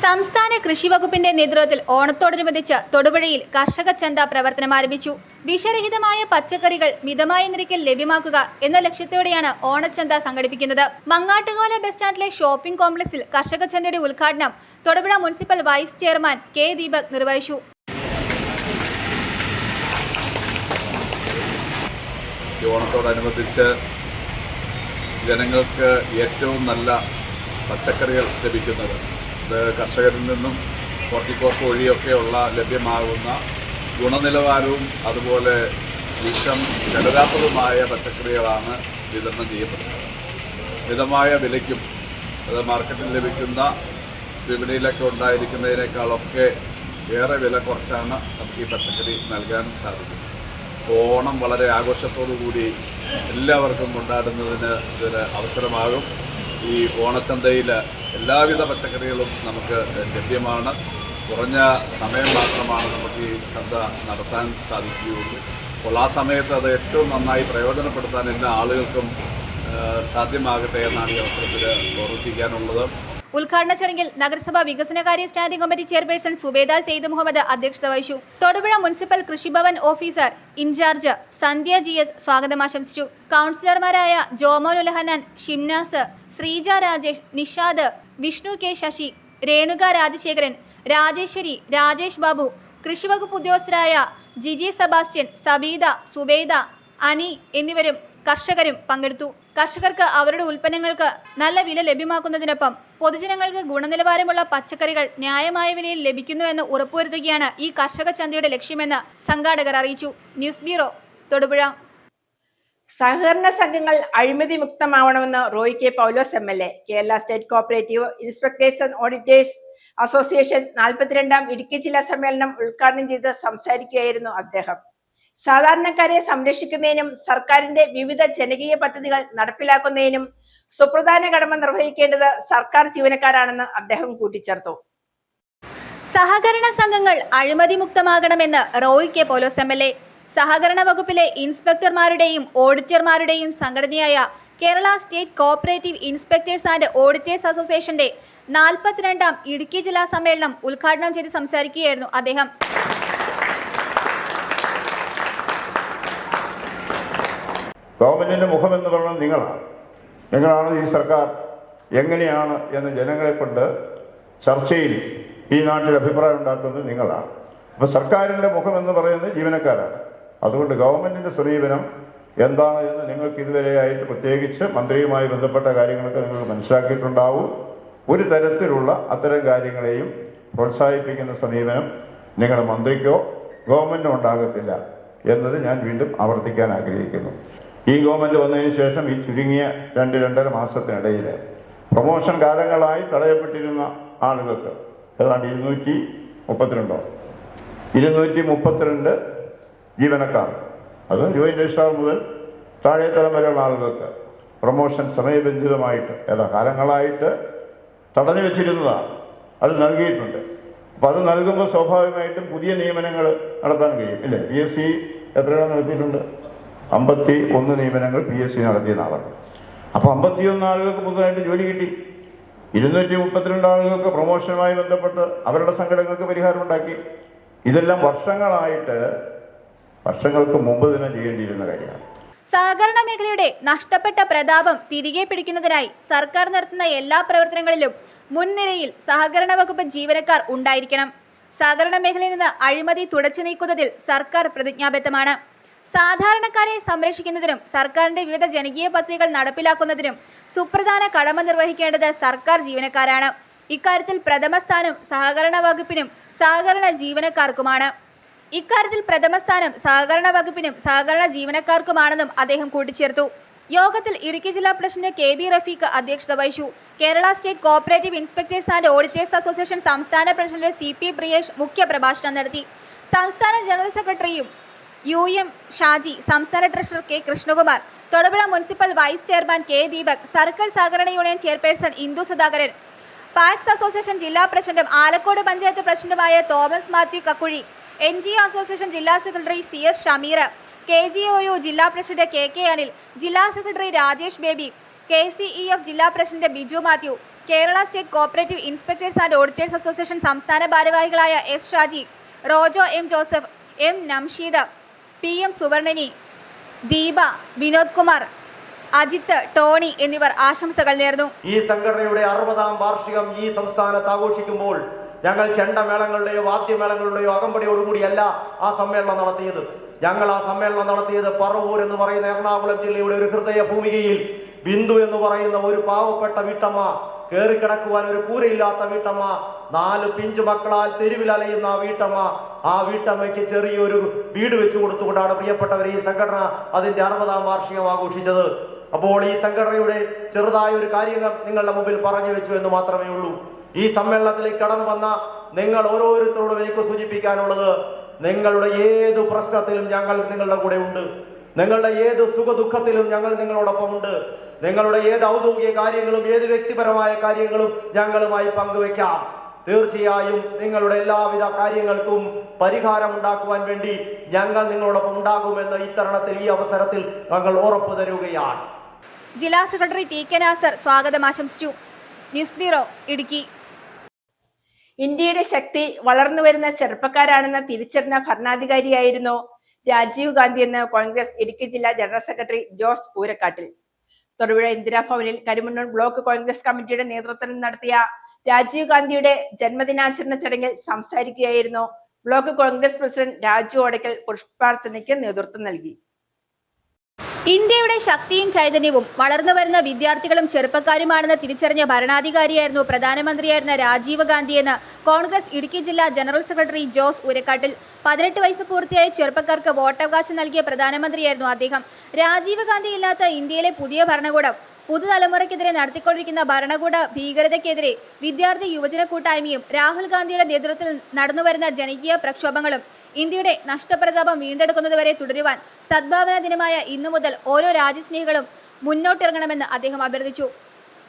സംസ്ഥാന കൃഷി വകുപ്പിന്റെ നേതൃത്വത്തിൽ ഓണത്തോടനുബന്ധിച്ച് തൊടുപുഴയിൽ കർഷക ചന്ത പ്രവർത്തനം ആരംഭിച്ചു. വിഷരഹിതമായ പച്ചക്കറികൾ മിതമായ നിരക്കിൽ ലഭ്യമാക്കുക എന്ന ലക്ഷ്യത്തോടെയാണ് ഓണച്ചന്ത സംഘടിപ്പിക്കുന്നത്. മങ്ങാട്ടുകാല ബസ് സ്റ്റാൻഡിലെ ഷോപ്പിംഗ് കോംപ്ലക്സിൽ കർഷക ചന്തയുടെ ഉദ്ഘാടനം Thodupuzha municipal vice chairman K Deepak നിർവഹിച്ചു. ഓണത്തോടനുബന്ധിച്ച് ജനങ്ങൾക്ക് ഏറ്റവും നല്ല പച്ചക്കറികൾ ലഭിക്കുന്നത്, ഇത് കർഷകരിൽ നിന്നും കോർട്ടിക്കോപ്പ് വഴിയൊക്കെയുള്ള ലഭ്യമാകുന്ന ഗുണനിലവാരവും അതുപോലെ വിഷം കലരാത്തതുമായ പച്ചക്കറികളാണ് വിതരണം ചെയ്യപ്പെടുന്നത്. മിതമായ വിലയ്ക്കും അത് മാർക്കറ്റിൽ ലഭിക്കുന്ന വിപണിയിലൊക്കെ ഉണ്ടായിരിക്കുന്നതിനേക്കാളൊക്കെ ഏറെ വില കുറച്ചാണ് നമുക്ക് ഈ പച്ചക്കറി നൽകാനും സാധിക്കുന്നത്. ഓണം വളരെ ആഘോഷത്തോടു കൂടി എല്ലാവർക്കും കൊണ്ടാടുന്നതിന് ഇതൊരു അവസരമാകും. ഈ ഓണച്ചന്തയിൽ എല്ലാവിധ പച്ചക്കറികളും നമുക്ക് ലഭ്യമാണ്. കുറഞ്ഞ സമയം മാത്രമാണ് നമുക്ക് ഈ ചന്ത നടത്താൻ സാധിക്കുകയുള്ളൂ. അപ്പോൾ ആ സമയത്ത് അത് ഏറ്റവും നന്നായി പ്രയോജനപ്പെടുത്താൻ എല്ലാ ആളുകൾക്കും സാധ്യമാകട്ടെ എന്നാണ് ഈ അവസരത്തിൽ ഓർമ്മിപ്പിക്കാനുള്ളത്. ഉദ്ഘാടന ചടങ്ങിൽ നഗരസഭാ വികസനകാര്യ standing committee chairperson Subeda Syed Muhammad അധ്യക്ഷത വഹിച്ചു. Thodupuzha municipal Krishibhavan officer in charge Sandhya GS സ്വാഗതം ആശംസിച്ചു. കൗൺസിലർമാരായ ജോമോൻ ഉലഹനാൻ, ഷിംനാസ്, ശ്രീജ രാജേഷ്, നിഷാദ്, വിഷ്ണു K ശശി, രേണുക രാജശേഖരൻ, രാജേശ്വരി, രാജേഷ് ബാബു, കൃഷിവകുപ്പ് ഉദ്യോഗസ്ഥരായ ജിജി സെബാസ്റ്റ്യൻ, സബീദ, സുബൈദ, അനി എന്നിവരും കർഷകരും പങ്കെടുത്തു. കർഷകർക്ക് അവരുടെ ഉൽപ്പന്നങ്ങൾക്ക് നല്ല വില ലഭ്യമാക്കുന്നതിനൊപ്പം പൊതുജനങ്ങൾക്ക് ഗുണനിലവാരമുള്ള പച്ചക്കറികൾ ന്യായമായ വിലയിൽ ലഭിക്കുന്നുവെന്ന് ഉറപ്പുവരുത്തുകയാണ് ഈ കർഷക ചന്തയുടെ ലക്ഷ്യമെന്ന് സംഘാടകർ അറിയിച്ചു. News bureau, Thodupuzha. സഹകരണ സംഘങ്ങൾ അഴിമതി മുക്തമാവണമെന്ന് Roy K Paulose MLA. Kerala state cooperative inspectors and auditors association 42ാം ഇടുക്കി ജില്ലാ സമ്മേളനം ഉദ്ഘാടനം ചെയ്ത് സംസാരിക്കുകയായിരുന്നു അദ്ദേഹം. സാധാരണക്കാരെ സംരക്ഷിക്കുന്നതിനും സർക്കാരിന്റെ വിവിധ ജനകീയ പദ്ധതികൾ നടപ്പിലാക്കുന്നതിനും സുപ്രധാന കടമ നിർവഹിക്കേണ്ടത് സർക്കാർ ജീവനക്കാരാണെന്ന് അദ്ദേഹം കൂട്ടിച്ചേർത്തു. സഹകരണ സംഘങ്ങൾ അഴിമതി മുക്തമാകണമെന്ന് റോയ് K പൗലോസ് MLA. സഹകരണ വകുപ്പിലെ ഇൻസ്പെക്ടർമാരുടെയും ഓഡിറ്റർമാരുടെയും സംഘടനയായ Kerala state cooperative inspectors and auditors അസോസിയേഷന്റെ 42ാം ഇടുക്കി ജില്ലാ സമ്മേളനം ഉദ്ഘാടനം ചെയ്ത് സംസാരിക്കുകയായിരുന്നു അദ്ദേഹം. ഗവൺമെന്റിന്റെ മുഖമെന്ന് പറയുന്നത് നിങ്ങളാണ് ഈ സർക്കാർ എങ്ങനെയാണ് എന്ന് ജനങ്ങളെ കൊണ്ട് ചർച്ചയിൽ ഈ നാട്ടിൽ അഭിപ്രായം ഉണ്ടാക്കുന്നത് നിങ്ങളാണ്. അപ്പോൾ സർക്കാരിൻ്റെ മുഖമെന്ന് പറയുന്നത് ജീവനക്കാരാണ്. അതുകൊണ്ട് ഗവൺമെന്റിന്റെ സമീപനം എന്താണ് എന്ന് നിങ്ങൾക്ക് ഇതുവരെയായിട്ട് പ്രത്യേകിച്ച് മന്ത്രിയുമായി ബന്ധപ്പെട്ട കാര്യങ്ങളൊക്കെ നിങ്ങൾക്ക് മനസ്സിലാക്കിയിട്ടുണ്ടാവും. ഒരു തരത്തിലുള്ള അത്തരം കാര്യങ്ങളെയും പ്രോത്സാഹിപ്പിക്കുന്ന സമീപനം നിങ്ങളുടെ മന്ത്രിക്കോ ഗവൺമെന്റിനോ ഉണ്ടാകത്തില്ല എന്നത് ഞാൻ വീണ്ടും ആവർത്തിക്കാൻ ആഗ്രഹിക്കുന്നു. ഈ ഗവൺമെന്റ് വന്നതിന് ശേഷം ഈ ചുരുങ്ങിയ 2-2.5 മാസത്തിനിടയിൽ പ്രൊമോഷൻ കാലങ്ങളായി തടയപ്പെട്ടിരുന്ന ആളുകൾക്ക് ഏതാണ്ട് 232 ജീവനക്കാർ, അത് ജോയിന്റ് രജിസ്ട്രാർ മുതൽ താഴെ തലം വരെയുള്ള ആളുകൾക്ക് പ്രൊമോഷൻ സമയബന്ധിതമായിട്ട് കാലങ്ങളായിട്ട് തടഞ്ഞു വെച്ചിരുന്നതാണ്. അത് നൽകിയിട്ടുണ്ട്. അപ്പോൾ അത് നൽകുമ്പോൾ സ്വാഭാവികമായിട്ടും പുതിയ നിയമനങ്ങൾ നടത്താൻ കഴിയും, ഇല്ലേ? PSC എത്രയാണ് നടത്തിയിട്ടുണ്ട്? 51 നിയമനങ്ങൾ PSC നടത്തിയ നാളാണ്. അപ്പോൾ 51 ആളുകൾക്ക് പുതുതായിട്ട് ജോലി കിട്ടി. 232 ആളുകൾക്ക് പ്രൊമോഷനുമായി ബന്ധപ്പെട്ട് അവരുടെ സംഘടനകൾക്ക് പരിഹാരം ഉണ്ടാക്കി. ഇതെല്ലാം വർഷങ്ങൾക്ക് മുമ്പ് തന്നെ ചെയ്യേണ്ടിയിരുന്ന കാര്യമാണ്. സഹകരണ മേഖലയുടെ നഷ്ടപ്പെട്ട പ്രതാപം തിരികെ പിടിക്കുന്നതിനായി സർക്കാർ നടത്തുന്ന എല്ലാ പ്രവർത്തനങ്ങളിലും മുൻനിരയിൽ സഹകരണ വകുപ്പ് ജീവനക്കാർ ഉണ്ടായിരിക്കണം. സഹകരണ മേഖലയിൽ നിന്ന് അഴിമതി തുടച്ചു നീക്കുന്നതിൽ സർക്കാർ പ്രതിജ്ഞാബദ്ധമാണ്. സാധാരണക്കാരെ സംരക്ഷിക്കുന്നതിനും സർക്കാരിന്റെ വിവിധ ജനകീയ പദ്ധതികൾ നടപ്പിലാക്കുന്നതിനും സുപ്രധാന കടമ നിർവഹിക്കേണ്ടത് സർക്കാർ ജീവനക്കാരാണ്. ഇക്കാര്യത്തിൽ പ്രഥമ സ്ഥാനം സഹകരണ വകുപ്പിനും സഹകരണ ജീവനക്കാർക്കുമാണ്. സഹകരണ ജീവനക്കാർക്കുമാണെന്നും അദ്ദേഹം കൂട്ടിച്ചേർത്തു. യോഗത്തിൽ ഇടുക്കി ജില്ലാ പ്രസിഡന്റ് KB റഫീഖ് അധ്യക്ഷത വഹിച്ചു. Kerala state cooperative inspectors and auditors association സംസ്ഥാന പ്രസിഡന്റ് CP പ്രിയേഷ് മുഖ്യപ്രഭാഷണം നടത്തി. സംസ്ഥാന ജനറൽ സെക്രട്ടറിയും UM ഷാജി, സംസ്ഥാന treasurer K Krishnakumar, Thodupuzha municipal vice chairman K Deepak, circle സഹകരണ union chairperson Indu Sudhakaran, PACS association ജില്ലാ പ്രസിഡന്റും ആലക്കോട് പഞ്ചായത്ത് പ്രസിഡന്റുമായ തോമസ് മാത്യു കക്കുഴി, NGO അസോസിയേഷൻ ജില്ലാ സെക്രട്ടറി CS ഷമീർ, KGOU ജില്ലാ പ്രസിഡന്റ് KK അനിൽ, ജില്ലാ സെക്രട്ടറി രാജേഷ് ബേബി, KCEF ജില്ലാ president Biju Mathew, Kerala state cooperative inspectors and auditors association സംസ്ഥാന ഭാരവാഹികളായ S Shaji, Rojo M Joseph, M Namsheed, PM Suvarnani, Deepa, Vinod Kumar, Ajith, Tony എന്നിവർ ആശംസകൾ നേർന്നു. ഈ സംഘടനയുടെ 60ാം വാർഷികം ഈ സംസ്ഥാനത്ത് ആഘോഷിക്കുമ്പോൾ ഞങ്ങൾ ചെണ്ടമേളങ്ങളുടെയോ വാദ്യമേളങ്ങളുടെയോ അകമ്പടിയോടുകൂടിയല്ല ആ സമ്മേളനം നടത്തിയത്. ഞങ്ങൾ ആ സമ്മേളനം നടത്തിയത് പറവൂർ എന്ന് പറയുന്ന എറണാകുളം ജില്ലയുടെ ഒരു ഹൃദയ ഭൂമികയിൽ ബിന്ദു എന്ന് പറയുന്ന ഒരു പാവപ്പെട്ട വീട്ടമ്മ, കയറിക്കിടക്കുവാൻ ഒരു കൂരയില്ലാത്ത വീട്ടമ്മ, 4 പിഞ്ചു മക്കളാൽ തെരുവിൽ അലയുന്ന ആ വീട്ടമ്മയ്ക്ക് ചെറിയൊരു വീട് വെച്ചു കൊടുത്തുകൊണ്ടാണ് പ്രിയപ്പെട്ടവർ ഈ സംഘടന അതിന്റെ 60ാം വാർഷികം ആഘോഷിച്ചത്. അപ്പോൾ ഈ സംഘടനയുടെ ചെറുതായ ഒരു കാര്യങ്ങൾ നിങ്ങളുടെ മുമ്പിൽ പറഞ്ഞു വെച്ചു എന്ന് മാത്രമേ ഉള്ളൂ. ഈ സമ്മേളനത്തിലേക്ക് കടന്നു വന്ന നിങ്ങൾ ഓരോരുത്തരോടും എനിക്ക് സൂചിപ്പിക്കാനുള്ളത്, നിങ്ങളുടെ ഏത് പ്രശ്നത്തിലും ഞങ്ങൾ നിങ്ങളുടെ കൂടെ ഉണ്ട്. നിങ്ങളുടെ ഏത് സുഖദുഃഖത്തിലും ഞങ്ങൾ നിങ്ങളോടൊപ്പം ഉണ്ട്. നിങ്ങളുടെ ഏത് ഔദ്യോഗിക കാര്യങ്ങളും ഏത് വ്യക്തിപരമായ കാര്യങ്ങളും ഞങ്ങളുമായി പങ്കുവെക്കാം. തീർച്ചയായും നിങ്ങളുടെ എല്ലാവിധ കാര്യങ്ങൾക്കും പരിഹാരം ഉണ്ടാക്കുവാൻ വേണ്ടി ഞങ്ങൾ നിങ്ങളോടൊപ്പം ഉണ്ടാകുമെന്ന് ഈ തരുണത്തിൽ ഈ അവസരത്തിൽ ഞങ്ങൾ ഉറപ്പു തരുകയാണ്. ജില്ലാ സെക്രട്ടറി ടി കെ നാസർ സ്വാഗതം ആശംസിച്ചു. News bureau, Idukki. ഇന്ത്യയുടെ ശക്തി വളർന്നുവരുന്ന ചെറുപ്പക്കാരാണെന്ന് തിരിച്ചറിഞ്ഞ ഭരണാധികാരിയായിരുന്നു രാജീവ് ഗാന്ധി എന്ന് കോൺഗ്രസ് ഇടുക്കി ജില്ലാ general secretary Jose ഊരക്കാട്ടിൽ. Thodupuzha ഇന്ദിരാഭവനിൽ Karimannoor block Congress കമ്മിറ്റിയുടെ നേതൃത്വത്തിൽ നടത്തിയ രാജീവ് ഗാന്ധിയുടെ ജന്മദിനാചരണ ചടങ്ങിൽ സംസാരിക്കുകയായിരുന്നു ബ്ലോക്ക് കോൺഗ്രസ് പ്രസിഡന്റ് രാജു ഓടയ്ക്കൽ. പുഷ്പാർച്ചനയ്ക്ക് നേതൃത്വം നൽകി. ഇന്ത്യയുടെ ശക്തിയും ചൈതന്യവും വളർന്നുവരുന്ന വിദ്യാർത്ഥികളും ചെറുപ്പക്കാരുമാണെന്ന് തിരിച്ചറിഞ്ഞ ഭരണാധികാരിയായിരുന്നു പ്രധാനമന്ത്രിയായിരുന്ന രാജീവ് ഗാന്ധിയെന്ന് കോൺഗ്രസ് ഇടുക്കി ജില്ലാ ജനറൽ സെക്രട്ടറി ജോസ് ഊരക്കാട്ടിൽ. 18 വയസ്സ് പൂർത്തിയായ ചെറുപ്പക്കാർക്ക് വോട്ടവകാശം നൽകിയ പ്രധാനമന്ത്രിയായിരുന്നു അദ്ദേഹം. രാജീവ് ഗാന്ധി ഇല്ലാത്ത ഇന്ത്യയിലെ പുതിയ ഭരണകൂടം പുതുതലമുറയ്ക്കെതിരെ നടത്തിക്കൊണ്ടിരിക്കുന്ന ഭരണകൂട ഭീകരതയ്ക്കെതിരെ വിദ്യാർത്ഥി യുവജന കൂട്ടായ്മയും രാഹുൽ ഗാന്ധിയുടെ നേതൃത്വത്തിൽ നടന്നുവരുന്ന ജനകീയ പ്രക്ഷോഭങ്ങളും ഇന്ത്യയുടെ നഷ്ടപ്രതാപം വീണ്ടെടുക്കുന്നതുവരെ തുടരുവാൻ സദ്ഭാവന ദിനമായ ഇന്നു മുതൽ ഓരോ രാജ്യസ്നേഹികളും മുന്നോട്ടിറങ്ങണമെന്ന് അദ്ദേഹം അഭ്യർത്ഥിച്ചു.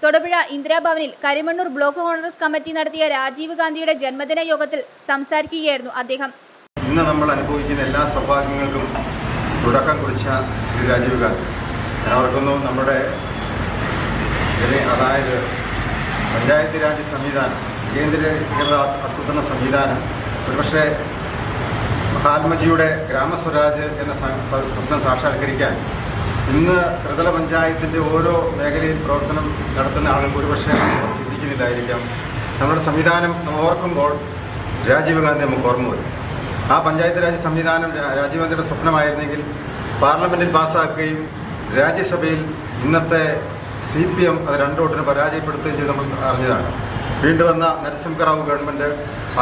തൊടുപുഴ ഇന്ദിരാഭവനിൽ കരിമണ്ണൂർ ബ്ലോക്ക് കോൺഗ്രസ് കമ്മിറ്റി നടത്തിയ രാജീവ് ഗാന്ധിയുടെ ജന്മദിന യോഗത്തിൽ സംസാരിക്കുകയായിരുന്നു അദ്ദേഹം. ഇന്ന് നമ്മൾ അനുഭവിക്കുന്ന എല്ലാ സൗഭാഗ്യങ്ങൾക്കും തുടക്കം കുറിച്ച ശ്രീ രാജീവ് ഗാന്ധി. ഞാൻ ഓർക്കുന്നു, നമ്മുടെ അതായത് പഞ്ചായത്ത് രാജ് സംവിധാനം, കേന്ദ്രീകൃത ആസൂത്രണ സംവിധാനം, ഒരുപക്ഷെ മഹാത്മജിയുടെ ഗ്രാമസ്വരാജ് എന്ന സ്വപ്നം സാക്ഷാത്കരിക്കാൻ ഇന്ന് ത്രിതല പഞ്ചായത്തിൻ്റെ ഓരോ മേഖലയിൽ പ്രവർത്തനം നടത്തുന്ന ആളുകൾ ഒരുപക്ഷെ ചിന്തിക്കുന്നില്ലായിരിക്കാം. നമ്മുടെ സംവിധാനം നമ്മൾ ഓർക്കുമ്പോൾ രാജീവ് ഗാന്ധി നമുക്ക് ഓർമ്മ വരും. ആ പഞ്ചായത്ത് രാജ് സംവിധാനം രാജീവ് ഗാന്ധിയുടെ സ്വപ്നമായിരുന്നെങ്കിൽ പാർലമെൻറ്റിൽ പാസ്സാക്കുകയും രാജ്യസഭയിൽ ഇന്നത്തെ CPM അത് 2 വോട്ടിന് പരാജയപ്പെടുത്തുകയും ചെയ്ത് നമ്മൾ അറിഞ്ഞതാണ്. വീണ്ടും വന്ന നരസിംഹറാവു ഗവൺമെൻറ്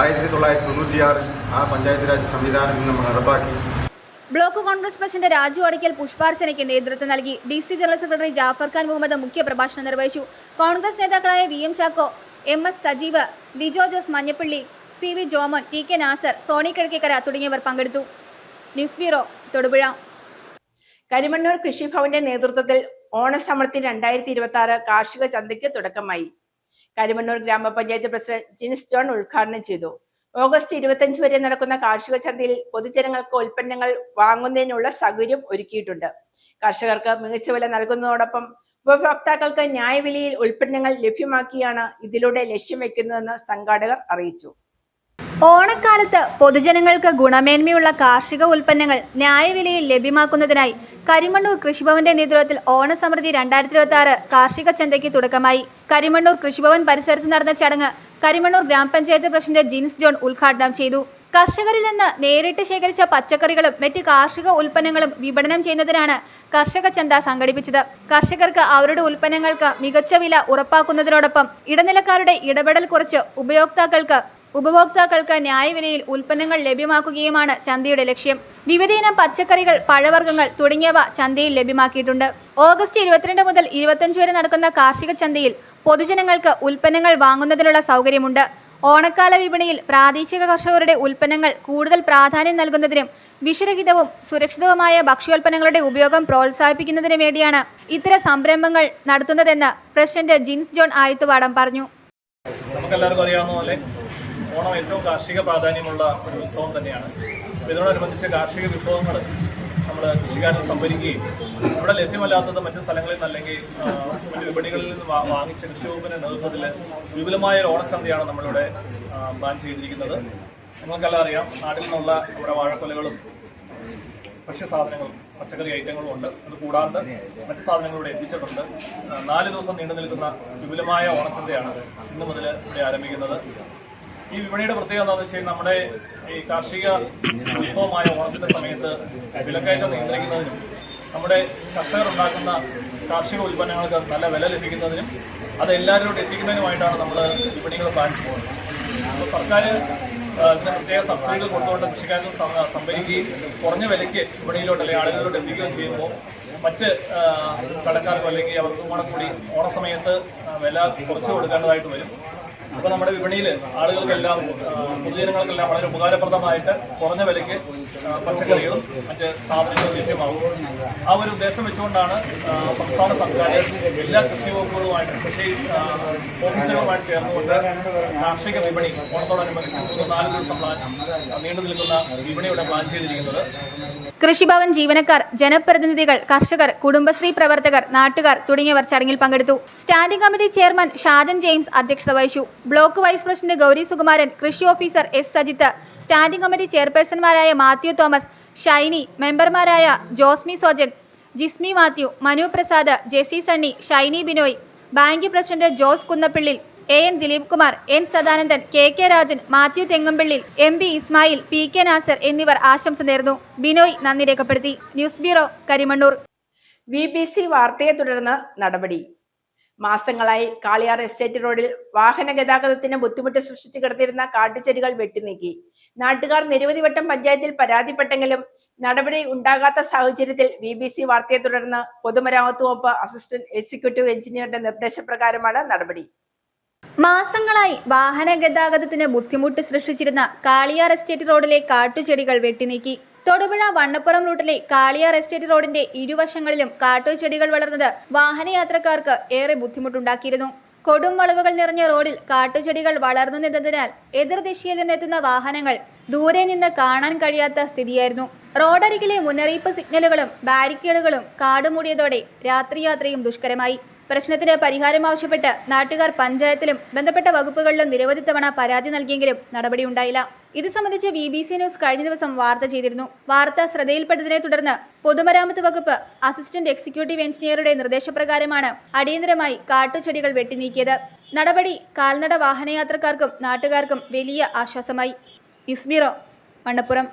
1996 ആ പഞ്ചായത്ത് രാജ് സംവിധാനം ഇന്ന് നമ്മൾ നടപ്പാക്കി. ബ്ലോക്ക് കോൺഗ്രസ് പ്രസിഡന്റ് രാജു ഓടയ്ക്കൽ പുഷ്പാർച്ചനയ്ക്ക് നേതൃത്വം നൽകി. DC general secretary Jafar Khan Muhammad മുഖ്യ പ്രഭാഷണം നിർവഹിച്ചു. കോൺഗ്രസ് നേതാക്കളായ VM Chacko, MS Sajeev, Lijo Jose Manjappally, CV Jomon, T K Nasar, Sony Kizhakkekara തുടങ്ങിയവർ പങ്കെടുത്തു. News bureau, Thodupuzha. കരിമണ്ണൂർ കൃഷിഭവന്റെ നേതൃത്വത്തിൽ ഓണസമൃദ്ധി 2026 കാർഷിക ചന്തയ്ക്ക് തുടക്കമായി. കരിമണ്ണൂർ ഗ്രാമപഞ്ചായത്ത് പ്രസിഡന്റ് ജിൻസ് ജോൺ ഉദ്ഘാടനം ചെയ്തു. ഓഗസ്റ്റ് 25 വരെ നടക്കുന്ന കാർഷിക ചന്തയിൽ പൊതുജനങ്ങൾക്ക് ഉൽപ്പന്നങ്ങൾ വാങ്ങുന്നതിനുള്ള സൗകര്യം ഒരുക്കിയിട്ടുണ്ട്. കർഷകർക്ക് മികച്ച വില നൽകുന്നതോടൊപ്പം ഉപഭോക്താക്കൾക്ക് ന്യായവിലയിൽ ഉൽപ്പന്നങ്ങൾ ലഭ്യമാക്കിയാണ് ഇതിലൂടെ ലക്ഷ്യം വെക്കുന്നതെന്ന് സംഘാടകർ അറിയിച്ചു. ഓണക്കാലത്ത് പൊതുജനങ്ങൾക്ക് ഗുണമേന്മയുള്ള കാർഷിക ഉൽപ്പന്നങ്ങൾ ന്യായവിലയിൽ ലഭ്യമാക്കുന്നതിനായി കരിമണ്ണൂർ കൃഷിഭവന്റെ നേതൃത്വത്തിൽ ഓണസമൃദ്ധി 2026 കാർഷിക ചന്തയ്ക്ക് തുടക്കമായി. കരിമണ്ണൂർ കൃഷിഭവൻ പരിസരത്ത് നടന്ന ചടങ്ങ് കരിമണ്ണൂർ ഗ്രാമപഞ്ചായത്ത് പ്രസിഡന്റ് ജിൻസ് ജോൺ ഉദ്ഘാടനം ചെയ്തു. കർഷകരിൽ നിന്ന് നേരിട്ട് ശേഖരിച്ച പച്ചക്കറികളും മറ്റ് കാർഷിക ഉൽപ്പന്നങ്ങളും വിപണനം ചെയ്യുന്നതിനാണ് കർഷക ചന്ത സംഘടിപ്പിച്ചത്. കർഷകർക്ക് അവരുടെ ഉൽപ്പന്നങ്ങൾക്ക് മികച്ച വില ഉറപ്പാക്കുന്നതിനോടൊപ്പം ഇടനിലക്കാരുടെ ഇടപെടൽ കുറച്ച് ഉപഭോക്താക്കൾക്ക് ന്യായവിലയിൽ ഉൽപ്പന്നങ്ങൾ ലഭ്യമാക്കുകയുമാണ് ചന്തയുടെ ലക്ഷ്യം. വിവിധയിനം പച്ചക്കറികൾ, പഴവർഗ്ഗങ്ങൾ തുടങ്ങിയവ ചന്തയിൽ ലഭ്യമാക്കിയിട്ടുണ്ട്. ഓഗസ്റ്റ് 22 മുതൽ 25 വരെ നടക്കുന്ന കാർഷിക ചന്തയിൽ പൊതുജനങ്ങൾക്ക് ഉൽപ്പന്നങ്ങൾ വാങ്ങുന്നതിനുള്ള സൗകര്യമുണ്ട്. ഓണക്കാല വിപണിയിൽ പ്രാദേശിക കർഷകരുടെ ഉൽപ്പന്നങ്ങൾ കൂടുതൽ പ്രാധാന്യം നൽകുന്നതിനും വിഷരഹിതവും സുരക്ഷിതവുമായ ഭക്ഷ്യോൽപ്പന്നങ്ങളുടെ ഉപയോഗം പ്രോത്സാഹിപ്പിക്കുന്നതിനു വേണ്ടിയാണ് ഇത്തരം സംരംഭങ്ങൾ നടത്തുന്നതെന്ന് പ്രസിഡന്റ് ജിൻസ് ജോൺ ആയിത്തുവാടം പറഞ്ഞു. നമുക്കെല്ലാവർക്കും അറിയാവുന്ന പോലെ ഓണം ഏറ്റവും കാർഷിക പ്രാധാന്യമുള്ള ഒരു ഉത്സവം തന്നെയാണ്. ഇതിനോടനുബന്ധിച്ച് കാർഷിക വിഭവങ്ങൾ നമ്മൾ കൃഷിക്കാരിൽ സംഭരിക്കുകയും ഇവിടെ ലഭ്യമല്ലാത്തത് മറ്റു സ്ഥലങ്ങളിൽ നിന്നല്ലെങ്കിൽ മറ്റു വിപണികളിൽ നിന്ന് വാങ്ങിച്ച കൃഷി വകുപ്പിന്റെ നേതൃത്വത്തിൽ വിപുലമായ ഒരു ഓണച്ചന്തയാണ് നമ്മളിവിടെ പ്ലാൻ ചെയ്തിരിക്കുന്നത്. നിങ്ങൾക്കെല്ലാം അറിയാം, നാട്ടിൽ നിന്നുള്ള നമ്മുടെ വാഴക്കൊലകളും ഭക്ഷ്യസാധനങ്ങളും പച്ചക്കറി ഐറ്റങ്ങളും ഉണ്ട്. അതുകൂടാതെ മറ്റു സാധനങ്ങളിവിടെ എത്തിച്ചിട്ടുണ്ട്. 4 ദിവസം നീണ്ടു നിൽക്കുന്ന വിപുലമായ ഓണച്ചന്തയാണ് ഇന്നു മുതൽ ഇവിടെ ആരംഭിക്കുന്നത്. ഈ വിപണിയുടെ പ്രത്യേകത എന്താണെന്ന് വെച്ചാൽ നമ്മുടെ ഈ കാർഷിക ഉത്സവമായ ഓണത്തിന്റെ സമയത്ത് വിലക്കയറ്റം നിയന്ത്രിക്കുന്നതിനും നമ്മുടെ കർഷകർ ഉണ്ടാക്കുന്ന കാർഷിക ഉൽപ്പന്നങ്ങൾക്ക് നല്ല വില ലഭിക്കുന്നതിനും അത് എല്ലാവരോടും എത്തിക്കുന്നതിനുമായിട്ടാണ് നമ്മൾ വിപണികൾ പ്ലാൻ ചെയ്യുന്നത്. അപ്പോൾ സർക്കാർ ഇതിന് പ്രത്യേക സബ്സിഡികൾ കൊടുത്തുകൊണ്ട് കൃഷിക്കാർക്ക് സംഭരിക്കുകയും കുറഞ്ഞ വിലയ്ക്ക് വിപണിയിലോട്ട് അല്ലെങ്കിൽ ആളുകളിലോട്ട് എത്തിക്കുകയും ചെയ്യുമ്പോൾ മറ്റ് കടക്കാർക്കോ അല്ലെങ്കിൽ അവർക്കും കൂടെ കൂടി ഓണസമയത്ത് വില കുറച്ച് കൊടുക്കേണ്ടതായിട്ട് വരും. അപ്പോൾ നമ്മുടെ വിപണിയിൽ ആളുകൾക്കെല്ലാം പൊതുജനങ്ങൾക്കെല്ലാം വളരെ ഉപകാരപ്രദമായിട്ട് കുറഞ്ഞ വിലയ്ക്ക് പച്ചക്കറികളും മറ്റ് സാധനങ്ങളും ലഭ്യമാകും. ആ ഒരു ഉദ്ദേശം വെച്ചുകൊണ്ടാണ് സംസ്ഥാന സർക്കാർ എല്ലാ കൃഷി വകുപ്പുകളുമായിട്ട് കൃഷി ഓഫീസറുകളുമായിട്ട് ചേർന്നുകൊണ്ട് കാർഷിക വിപണി ഓണത്തോടനുബന്ധിച്ച് 4 ദിവസം നീണ്ടു നിൽക്കുന്ന വിപണിയുടെ പ്ലാൻ ചെയ്തിരിക്കുന്നത്. കൃഷിഭവൻ ജീവനക്കാർ, ജനപ്രതിനിധികൾ, കർഷകർ, കുടുംബശ്രീ പ്രവർത്തകർ, നാട്ടുകാർ തുടങ്ങിയവർ ചടങ്ങിൽ പങ്കെടുത്തു. Standing committee chairman Shajan James അധ്യക്ഷത വഹിച്ചു. Block vice president Gauri Sukumaran, കൃഷി officer S Sajith, standing committee ചെയർപേഴ്സൺമാരായ മാത്യു തോമസ്, ഷൈനി, മെമ്പർമാരായ Josmi Sojan, Jismi Mathew, Manu Prasad, Jessy Sunny, Shiny Binoy, bank president Jose Kunnappillil, AN Dileep Kumar, N Sadanandan, KK Rajan, Mathew Thengampillil, MB Ismail, PK Nasar എന്നിവർ ആശംസ നേർന്നു. ബിനോയ് നന്ദി രേഖപ്പെടുത്തി. News bureau, Karimannoor. BBC വാർത്തയെ തുടർന്ന് നടപടി. മാസങ്ങളായി കാളിയാർ എസ്റ്റേറ്റ് റോഡിൽ വാഹന ഗതാഗതത്തിന് ബുദ്ധിമുട്ട് സൃഷ്ടിച്ചു കിടന്നിരുന്ന കാട്ടുചെടികൾ വെട്ടിനീക്കി. നാട്ടുകാർ നിരവധി വട്ടം പഞ്ചായത്തിൽ പരാതിപ്പെട്ടെങ്കിലും നടപടി ഉണ്ടാകാത്ത സാഹചര്യത്തിൽ BBC വാർത്തയെ തുടർന്ന് പൊതുമരാമത്ത് വകുപ്പ് അസിസ്റ്റന്റ് എക്സിക്യൂട്ടീവ് എഞ്ചിനീയറുടെ നിർദ്ദേശപ്രകാരമാണ് നടപടി. മാസങ്ങളായി വാഹന ഗതാഗതത്തിന് ബുദ്ധിമുട്ട് സൃഷ്ടിച്ചിരുന്ന കാളിയാർ എസ്റ്റേറ്റ് റോഡിലെ കാട്ടുചെടികൾ വെട്ടിനീക്കി. തൊടുപുഴ വണ്ണപ്പുറം റൂട്ടിലെ കാളിയാർ എസ്റ്റേറ്റ് റോഡിന്റെ ഇരുവശങ്ങളിലും കാട്ടുചെടികൾ വളർന്നത് വാഹനയാത്രക്കാർക്ക് ഏറെ ബുദ്ധിമുട്ടുണ്ടാക്കിയിരുന്നു. കൊടും വളവുകൾ നിറഞ്ഞ റോഡിൽ കാട്ടുചെടികൾ വളർന്നു നിന്നതിനാൽ എതിർദിശയിൽ നിന്നെത്തുന്ന വാഹനങ്ങൾ ദൂരെ നിന്ന് കാണാൻ കഴിയാത്ത സ്ഥിതിയായിരുന്നു. റോഡരികിലെ മുന്നറിയിപ്പ് സിഗ്നലുകളും ബാരിക്കേഡുകളും കാടുമൂടിയതോടെ രാത്രിയാത്രയും ദുഷ്കരമായി. പ്രശ്നത്തിന് പരിഹാരം ആവശ്യപ്പെട്ട് നാട്ടുകാർ പഞ്ചായത്തിലും ബന്ധപ്പെട്ട വകുപ്പുകളിലും നിരവധി തവണ പരാതി നൽകിയെങ്കിലും നടപടിയുണ്ടായില്ല. ഇത് സംബന്ധിച്ച് BBC ന്യൂസ് കഴിഞ്ഞ ദിവസം വാർത്ത ചെയ്തിരുന്നു. വാർത്ത ശ്രദ്ധയിൽപ്പെട്ടതിനെ തുടർന്ന് പൊതുമരാമത്ത് വകുപ്പ് അസിസ്റ്റന്റ് എക്സിക്യൂട്ടീവ് എഞ്ചിനീയറുടെ നിർദ്ദേശപ്രകാരമാണ് അടിയന്തരമായി കാട്ടുചെടികൾ വെട്ടിനീക്കിയത്. നടപടി കാൽനട വാഹനയാത്രക്കാർക്കും നാട്ടുകാർക്കും വലിയ ആശ്വാസമായി. News bureau, Vannappuram.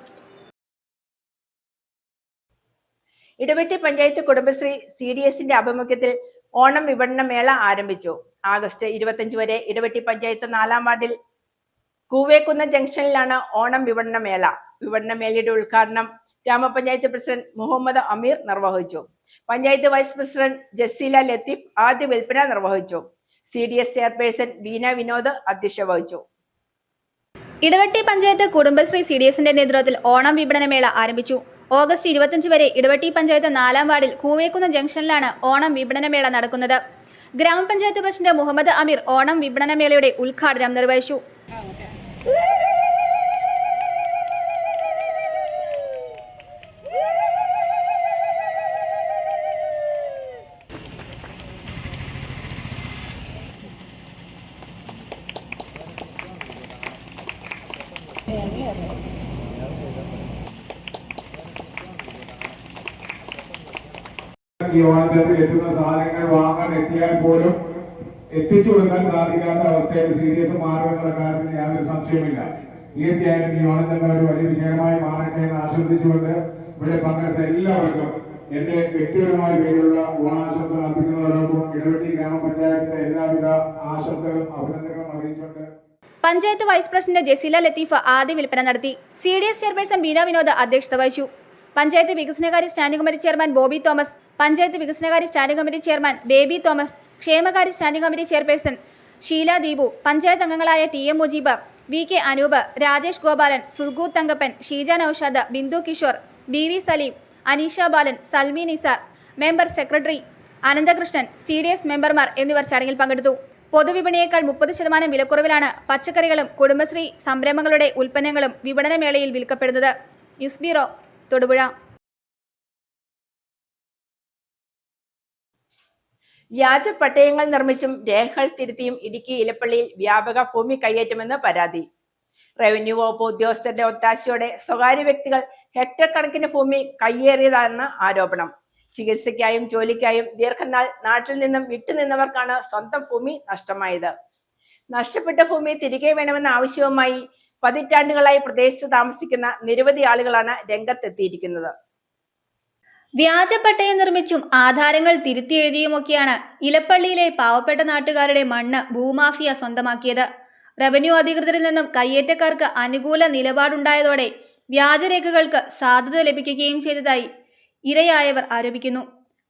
ഇടവെട്ടി പഞ്ചായത്ത് കുടുംബശ്രീ CDSന്റെ ആഭിമുഖ്യത്തിൽ ഓണം വിപണന മേള ആരംഭിച്ചു. ആഗസ്റ്റ് 25 വരെ ഇടവെട്ടി പഞ്ചായത്ത് 4-ാം വാർഡിൽ കൂവേക്കുന്ന ജംഗ്ഷനിലാണ് ഓണം വിപണന മേള. വിപണന മേളയുടെ ഉദ്ഘാടനം ഗ്രാമപഞ്ചായത്ത് പ്രസിഡന്റ് മുഹമ്മദ് അമീർ നിർവഹിച്ചു. പഞ്ചായത്ത് വൈസ് പ്രസിഡന്റ് ജസീല ലത്തീഫ് ആദ്യ വിൽപ്പന നിർവഹിച്ചു. CDS ചെയർപേഴ്സൺ ബീന വിനോദ് അധ്യക്ഷത വഹിച്ചു. ഇടവെട്ടി പഞ്ചായത്ത് കുടുംബശ്രീ CDSന്റെ നേതൃത്വത്തിൽ ഓണം വിപണന മേള ആരംഭിച്ചു. ഓഗസ്റ്റ് 25 വരെ ഇടവെട്ടി പഞ്ചായത്ത് 4-ാം വാർഡിൽ കൂവേക്കുന്ന ജംഗ്ഷനിലാണ് ഓണം വിപണന മേള നടക്കുന്നത്. ഗ്രാമപഞ്ചായത്ത് പ്രസിഡന്റ് മുഹമ്മദ് അമീർ ഓണം വിപണന മേളയുടെ ഉദ്ഘാടനം നിർവഹിച്ചു. ഈ ഓണത്തിന് എത്തുന്ന സാധനങ്ങൾ വാങ്ങാൻ എത്തിയാൽ പോലും എത്തിച്ചു കൊടുക്കാൻ സാധിക്കാത്ത അവസ്ഥയിൽ CDS മാറുമെന്നുള്ള കാര്യത്തിൽ യാതൊരു സംശയമില്ല. തീർച്ചയായും ഈ ഓണച്ചന്ത ഒരു വലിയ വിജയമായി മാറട്ടെ എന്ന് ആശംസിച്ചുകൊണ്ട് ഇവിടെ പങ്കെടുത്ത എല്ലാവർക്കും എന്റെ വ്യക്തിപരമായ പേരിലുള്ള ഓണാശംസകൾ അർപ്പിക്കുന്നതോടൊപ്പം ഇടവെട്ടി ഗ്രാമപഞ്ചായത്തിന്റെ എല്ലാവിധ ആശംസകളും അഭിനന്ദനങ്ങളും അറിയിച്ചുകൊണ്ട് പഞ്ചായത്ത് വൈസ് പ്രസിഡന്റ് ജസീല ലത്തീഫ് ആദ്യ വിൽപ്പന നടത്തി. CDS ചെയർപേഴ്സൺ ബീന വിനോദ് അധ്യക്ഷത വഹിച്ചു. പഞ്ചായത്ത് വികസനകാര്യ standing committee chairman Bobby Thomas, panchayat വികസനകാര്യ standing committee chairman Baby Thomas, ക്ഷേമകാര്യ standing committee chairperson Sheela Deepu, panchayat അംഗങ്ങളായ TM Mujeeb, VK Anoop, Rajesh Gopalan, Surgu Thankappan, Sheeja Noushad, Bindu Kishore, BV Saleem, Aneesha Balan, Salmi Nisar, member secretary Ananthakrishnan, CDS മെമ്പർമാർ എന്നിവർ ചടങ്ങിൽ പങ്കെടുത്തു. പൊതുവിപണിയേക്കാൾ 30% വിലക്കുറവിലാണ് പച്ചക്കറികളും കുടുംബശ്രീ സംരംഭങ്ങളുടെ ഉൽപ്പന്നങ്ങളും വിപണന മേളയിൽ വിൽക്കപ്പെടുന്നത്. News bureau, Thodupuzha. വ്യാജ പട്ടയങ്ങൾ നിർമ്മിച്ചും രേഖകൾ തിരുത്തിയും ഇടുക്കി ഇലപ്പള്ളിയിൽ വ്യാപക ഭൂമി കയ്യേറ്റമെന്ന് പരാതി. റവന്യൂ വകുപ്പ് ഉദ്യോഗസ്ഥരുടെ ഒത്താശയോടെ സ്വകാര്യ വ്യക്തികൾ ഹെക്ടർ കണക്കിന് ഭൂമി കയ്യേറിയതാണെന്ന് ആരോപണം. ചികിത്സയ്ക്കായും ജോലിക്കായും ദീർഘനാൾ നാട്ടിൽ നിന്നും വിട്ടുനിന്നവർക്കാണ് സ്വന്തം ഭൂമി നഷ്ടമായത്. നഷ്ടപ്പെട്ട ഭൂമി തിരികെ വേണമെന്ന ആവശ്യവുമായി പതിറ്റാണ്ടുകളായി പ്രദേശത്ത് താമസിക്കുന്ന നിരവധി ആളുകളാണ് രംഗത്തെത്തിയിരിക്കുന്നത്. വ്യാജ പട്ടയം നിർമ്മിച്ചും ആധാരങ്ങൾ തിരുത്തി എഴുതിയുമൊക്കെയാണ് ഇലപ്പള്ളിയിലെ പാവപ്പെട്ട നാട്ടുകാരുടെ മണ്ണ് ഭൂമാഫിയ സ്വന്തമാക്കിയത്. റവന്യൂ അധികൃതരിൽ നിന്നും കയ്യേറ്റക്കാർക്ക് അനുകൂല നിലപാടുണ്ടായതോടെ വ്യാജരേഖകൾക്ക് സാധുത ലഭിക്കുകയും ചെയ്തതായി ഇരയായവർ ആരോപിക്കുന്നു.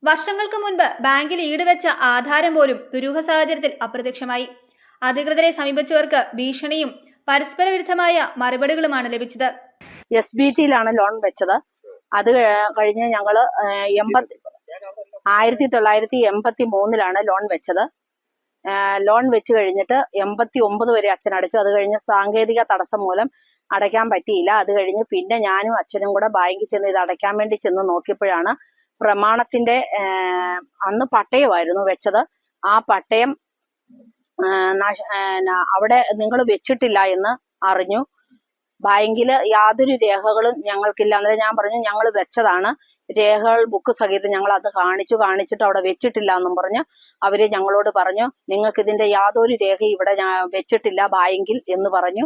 വർഷങ്ങൾക്ക് മുൻപ് ബാങ്കിൽ ഈടുവെച്ച ആധാരം പോലും ദുരൂഹ സാഹചര്യത്തിൽ അപ്രത്യക്ഷമായി. അധികൃതരെ സമീപിച്ചവർക്ക് ഭീഷണിയും പരസ്പര വിരുദ്ധമായ മറുപടികളുമാണ് ലഭിച്ചത്. SBTയിലാണ് ലോൺ വെച്ചത്. അത് കഴിഞ്ഞ് ഞങ്ങൾ 1983 ലോൺ വെച്ചത്. ലോൺ വെച്ച് കഴിഞ്ഞിട്ട് 89 വരെ അച്ഛൻ അടച്ചു. അത് കഴിഞ്ഞ് സാങ്കേതിക തടസ്സം മൂലം അടയ്ക്കാൻ പറ്റിയില്ല. അത് കഴിഞ്ഞ് പിന്നെ ഞാനും അച്ഛനും കൂടെ ബാങ്കിൽ ചെന്ന് ഇത് അടയ്ക്കാൻ വേണ്ടി ചെന്ന് നോക്കിയപ്പോഴാണ് പ്രമാണത്തിന്റെ അന്ന് പട്ടയമായിരുന്നു വെച്ചത്. ആ പട്ടയം അവിടെ നിങ്ങൾ വെച്ചിട്ടില്ല എന്ന് അറിഞ്ഞു. ബാങ്കില് യാതൊരു രേഖകളും ഞങ്ങൾക്കില്ല. അന്നേരം ഞാൻ പറഞ്ഞു ഞങ്ങൾ വെച്ചതാണ്, രേഖകൾ ബുക്ക് സഹിതം ഞങ്ങൾ അത് കാണിച്ചിട്ട് അവിടെ വെച്ചിട്ടില്ല എന്നും പറഞ്ഞ് അവര് ഞങ്ങളോട് പറഞ്ഞു നിങ്ങൾക്ക് ഇതിന്റെ യാതൊരു രേഖ ഇവിടെ വെച്ചിട്ടില്ല ബാങ്കിൽ എന്ന് പറഞ്ഞു.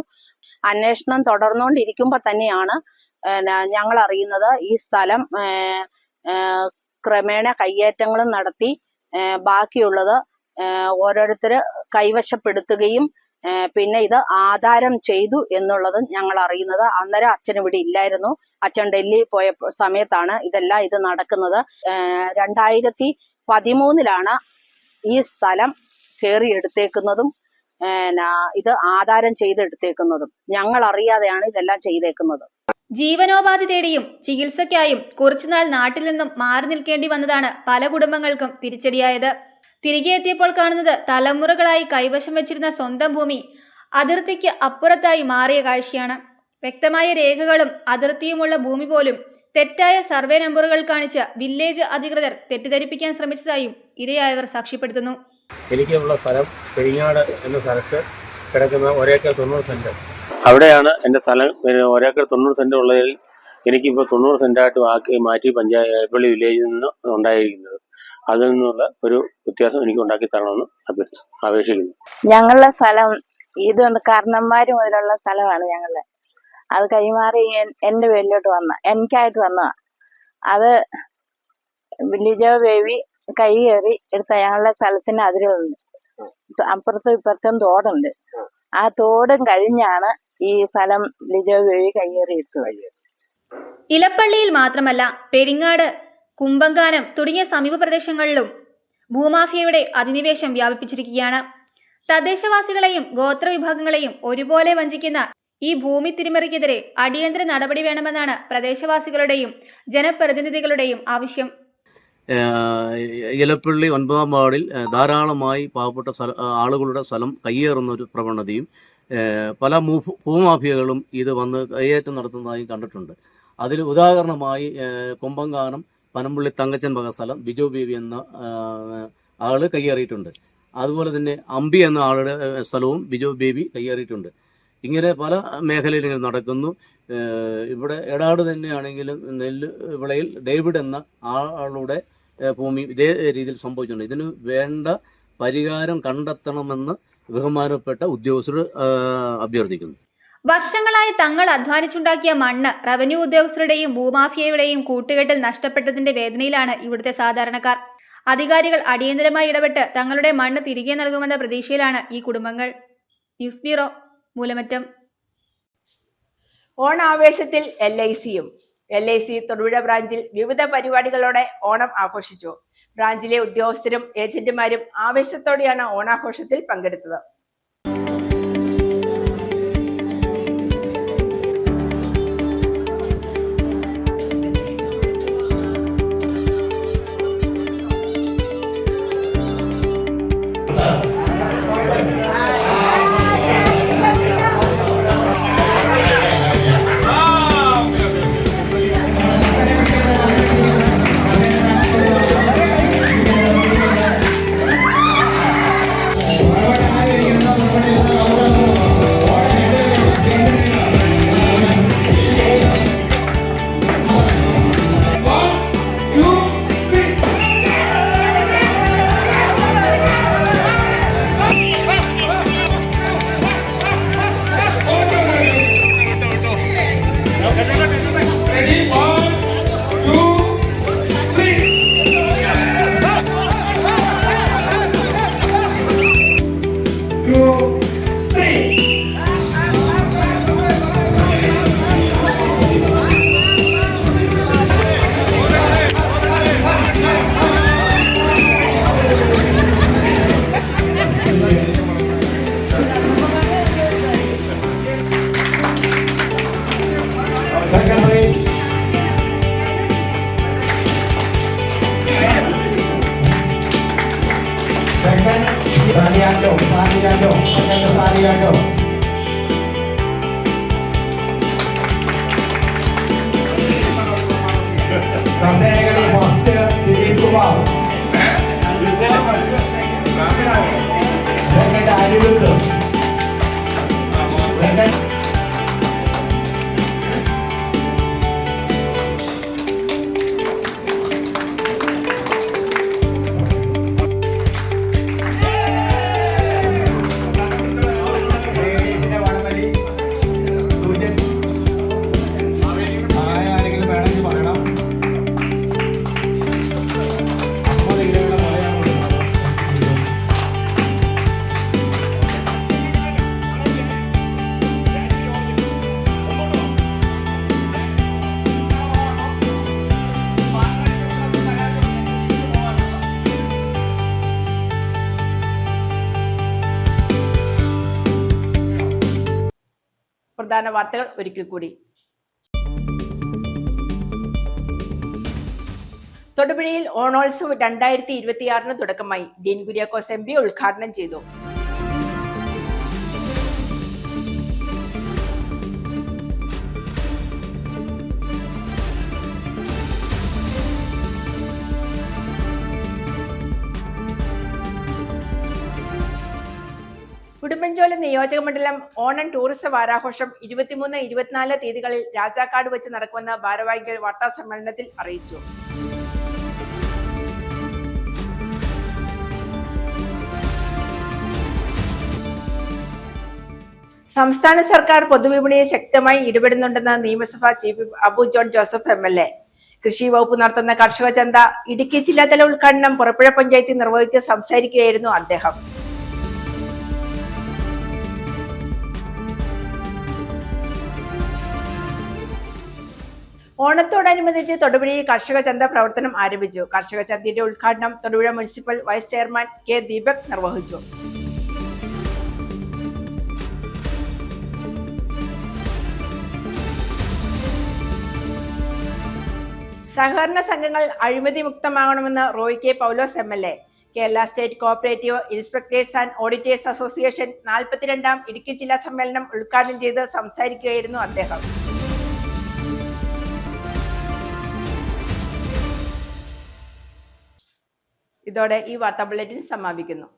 അന്വേഷണം തുടർന്നുകൊണ്ടിരിക്കുമ്പോ തന്നെയാണ് ഞങ്ങൾ അറിയുന്നത് ഈ സ്ഥലം ക്രമേണ കയ്യേറ്റങ്ങളും നടത്തി ബാക്കിയുള്ളത് ഓരോരുത്തര് കൈവശപ്പെടുത്തുകയും പിന്നെ ഇത് ആധാരം ചെയ്തു എന്നുള്ളത് ഞങ്ങൾ അറിയുന്നത്. അന്നേരം അച്ഛൻ ഇവിടെ ഇല്ലായിരുന്നു. അച്ഛൻ ഡൽഹി പോയ സമയത്താണ് ഇത് നടക്കുന്നത്. 2013 ഈ സ്ഥലം കയറിയെടുത്തേക്കുന്നതും ഇത് ആധാരം ചെയ്തെടുത്തേക്കുന്നതും ഞങ്ങൾ അറിയാതെയാണ് ഇതെല്ലാം ചെയ്തേക്കുന്നത്. ജീവനോപാധി തേടിയും ചികിത്സയ്ക്കായും കുറച്ചുനാൾ നാട്ടിൽ നിന്നും മാറി നിൽക്കേണ്ടി വന്നതാണ് പല കുടുംബങ്ങൾക്കും തിരിച്ചടിയായത്. തിരികെ എത്തിയപ്പോൾ കാണുന്നത് തലമുറകളായി കൈവശം വെച്ചിരുന്ന സ്വന്തം ഭൂമി അതിർത്തിക്ക് അപ്പുറത്തായി മാറിയ കാഴ്ചയാണ്. വ്യക്തമായ രേഖകളും അതിർത്തിയുമുള്ള ഭൂമി പോലും തെറ്റായ സർവേ നമ്പറുകൾ കാണിച്ച് വില്ലേജ് അധികൃതർ തെറ്റിദ്ധരിപ്പിക്കാൻ ശ്രമിച്ചതായും ഇരയായവർ സാക്ഷ്യപ്പെടുത്തുന്നു. എനിക്കുള്ള സ്ഥലം പെരിങ്ങാട് എന്ന സ്ഥലത്ത് കിടക്കുന്ന 1 ഏക്കർ 90 സെന്റ്. അവിടെയാണ് എൻ്റെ സ്ഥലം. 1 ഏക്കർ 90 സെന്റ് ഉള്ളതിൽ എനിക്കിപ്പോൾ 90 സെന്റായിട്ട് മാറ്റി എലപ്പള്ളി വില്ലേജിൽ നിന്ന് ഉണ്ടായിരിക്കുന്നത്. അതിൽ നിന്നുള്ള ഒരു വ്യത്യാസം എനിക്ക് ഉണ്ടാക്കി തരണമെന്ന് അപേക്ഷിക്കുന്നു. ഞങ്ങളുടെ സ്ഥലം ഇത് കാരണന്മാര് മുതലുള്ള സ്ഥലമാണ് ഞങ്ങളുടെ. അത് കൈമാറി എന്റെ പേരിലോട്ട് എനിക്കായിട്ട് വന്നതാ. അത് ലിജോ ബേബി കൈ കയറി എടുത്ത ഞങ്ങളുടെ സ്ഥലത്തിന് അതിരുണ്ട്. അപ്പുറത്തും ഇപ്പുറത്തും തോടുണ്ട്. ആ തോടും കഴിഞ്ഞാണ് ഈ സ്ഥലം ലിജോ ബേബി കൈയേറി എടുത്തത്. ഇലപ്പള്ളിയിൽ മാത്രമല്ല പെരിങ്ങാട്, കുമ്പങ്കാനം തുടങ്ങിയ സമീപ പ്രദേശങ്ങളിലും ഭൂമാഫിയയുടെ അധിനിവേശം വ്യാപിപ്പിച്ചിരിക്കുകയാണ്. തദ്ദേശവാസികളെയും ഗോത്രവിഭാഗങ്ങളെയും ഒരുപോലെ വഞ്ചിക്കുന്ന ഈ ഭൂമി തിരിമറിക്കെതിരെ അടിയന്തര നടപടി വേണമെന്നാണ് പ്രദേശവാസികളുടെയും ജനപ്രതിനിധികളുടെയും ആവശ്യം. ഇലപ്പള്ളി 9-ാം വാർഡിൽ ധാരാളമായി പാവപ്പെട്ട ആളുകളുടെ സ്ഥലം കയ്യേറുന്ന ഒരു പ്രവണതയും പല ഭൂമാഫിയകളും ഇത് വന്ന് കയ്യേറ്റം നടത്തുന്നതായും കണ്ടിട്ടുണ്ട്. അതിൽ ഉദാഹരണമായി കൊമ്പങ്കാനം പനമ്പള്ളി തങ്കച്ചൻ വക സ്ഥലം ബിജോ ബേബി എന്ന ആള് കയ്യേറിയിട്ടുണ്ട്. അതുപോലെ തന്നെ അമ്പി എന്ന ആളുടെ സ്ഥലവും ബിജോ ബേബി കയ്യേറിയിട്ടുണ്ട്. ഇങ്ങനെ പല മേഖലയിൽ ഇങ്ങനെ നടക്കുന്നു. ഇവിടെ എടാട് തന്നെയാണെങ്കിലും നെല്ല് വിളയിൽ ഡേവിഡ് എന്ന ആളുടെ ഭൂമി ഇതേ രീതിയിൽ സംഭവിച്ചിട്ടുണ്ട്. ഇതിന് വേണ്ട പരിഹാരം കണ്ടെത്തണമെന്ന് ബഹുമാനപ്പെട്ട ഉദ്യോഗസ്ഥർ അഭ്യർത്ഥിക്കുന്നു. വർഷങ്ങളായി തങ്ങൾ അധ്വാനിച്ചുണ്ടാക്കിയ മണ്ണ് റവന്യൂ ഉദ്യോഗസ്ഥരുടെയും ഭൂമാഫിയയുടെയും കൂട്ടുകെട്ടിൽ നഷ്ടപ്പെട്ടതിന്റെ വേദനയിലാണ് ഇവിടുത്തെ സാധാരണക്കാർ. അധികാരികൾ അടിയന്തരമായി ഇടപെട്ട് തങ്ങളുടെ മണ്ണ് തിരികെ നൽകുമെന്ന പ്രതീക്ഷയിലാണ് ഈ കുടുംബങ്ങൾ. News bureau, Moolamattom. ഓണാവേശത്തിൽ LICയും. LIC തൊടുപുഴ ബ്രാഞ്ചിൽ വിവിധ പരിപാടികളോടെ ഓണം ആഘോഷിച്ചു. ബ്രാഞ്ചിലെ ഉദ്യോഗസ്ഥരും ഏജന്റുമാരും ആവേശത്തോടെയാണ് ഓണാഘോഷത്തിൽ പങ്കെടുത്തത്. Thank you. Second race. Second, Sariando. Second, Sariando. കസേരകളി first Dileep Kumar, second Anirudh, second പ്രധാന വാർത്തകൾ ഒരിക്കൽ കൂടി. തൊടുപുഴയിൽ ഓണോത്സവ് 2026 തുടക്കമായി. ഡീൻ കുര്യാക്കോസ് MP ഉദ്ഘാടനം ചെയ്തു. ഉടുമ്പൻചോല നിയോജക മണ്ഡലം ഓണം ടൂറിസം വാരാഘോഷം 23, 24 തീയതികളിൽ രാജാക്കാട് വെച്ച് നടക്കുമെന്ന് ഭാരവാഹികൾ വാർത്താ സമ്മേളനത്തിൽ അറിയിച്ചു. സംസ്ഥാന സർക്കാർ പൊതുവിപണിയിൽ ശക്തമായി ഇടപെടുന്നുണ്ടെന്ന് നിയമസഭാ chief whip Abu John Joseph MLA. കൃഷി വകുപ്പ് നടത്തുന്ന കർഷക ചന്ത ഇടുക്കി ജില്ലാതല ഉദ്ഘാടനം പുറപ്പുഴ പഞ്ചായത്തിൽ നിർവഹിച്ച് സംസാരിക്കുകയായിരുന്നു അദ്ദേഹം. ഓണത്തോടനുബന്ധിച്ച് തൊടുപുഴയിൽ കർഷക ചന്ത പ്രവർത്തനം ആരംഭിച്ചു. കർഷക ചന്തയുടെ ഉദ്ഘാടനം Thodupuzha municipal vice chairman K. Deepak നിർവഹിച്ചു. സഹകരണ സംഘങ്ങൾ അഴിമതി മുക്തമാകണമെന്ന് Roy K Paulose MLA. Kerala state cooperative inspectors and auditors association 42ാം ഇടുക്കി ജില്ലാ സമ്മേളനം ഉദ്ഘാടനം ചെയ്ത് സംസാരിക്കുകയായിരുന്നു അദ്ദേഹം. ഇതോടെ ഈ വാർത്താ ബുള്ളറ്റിൻ സമാപിക്കുന്നു.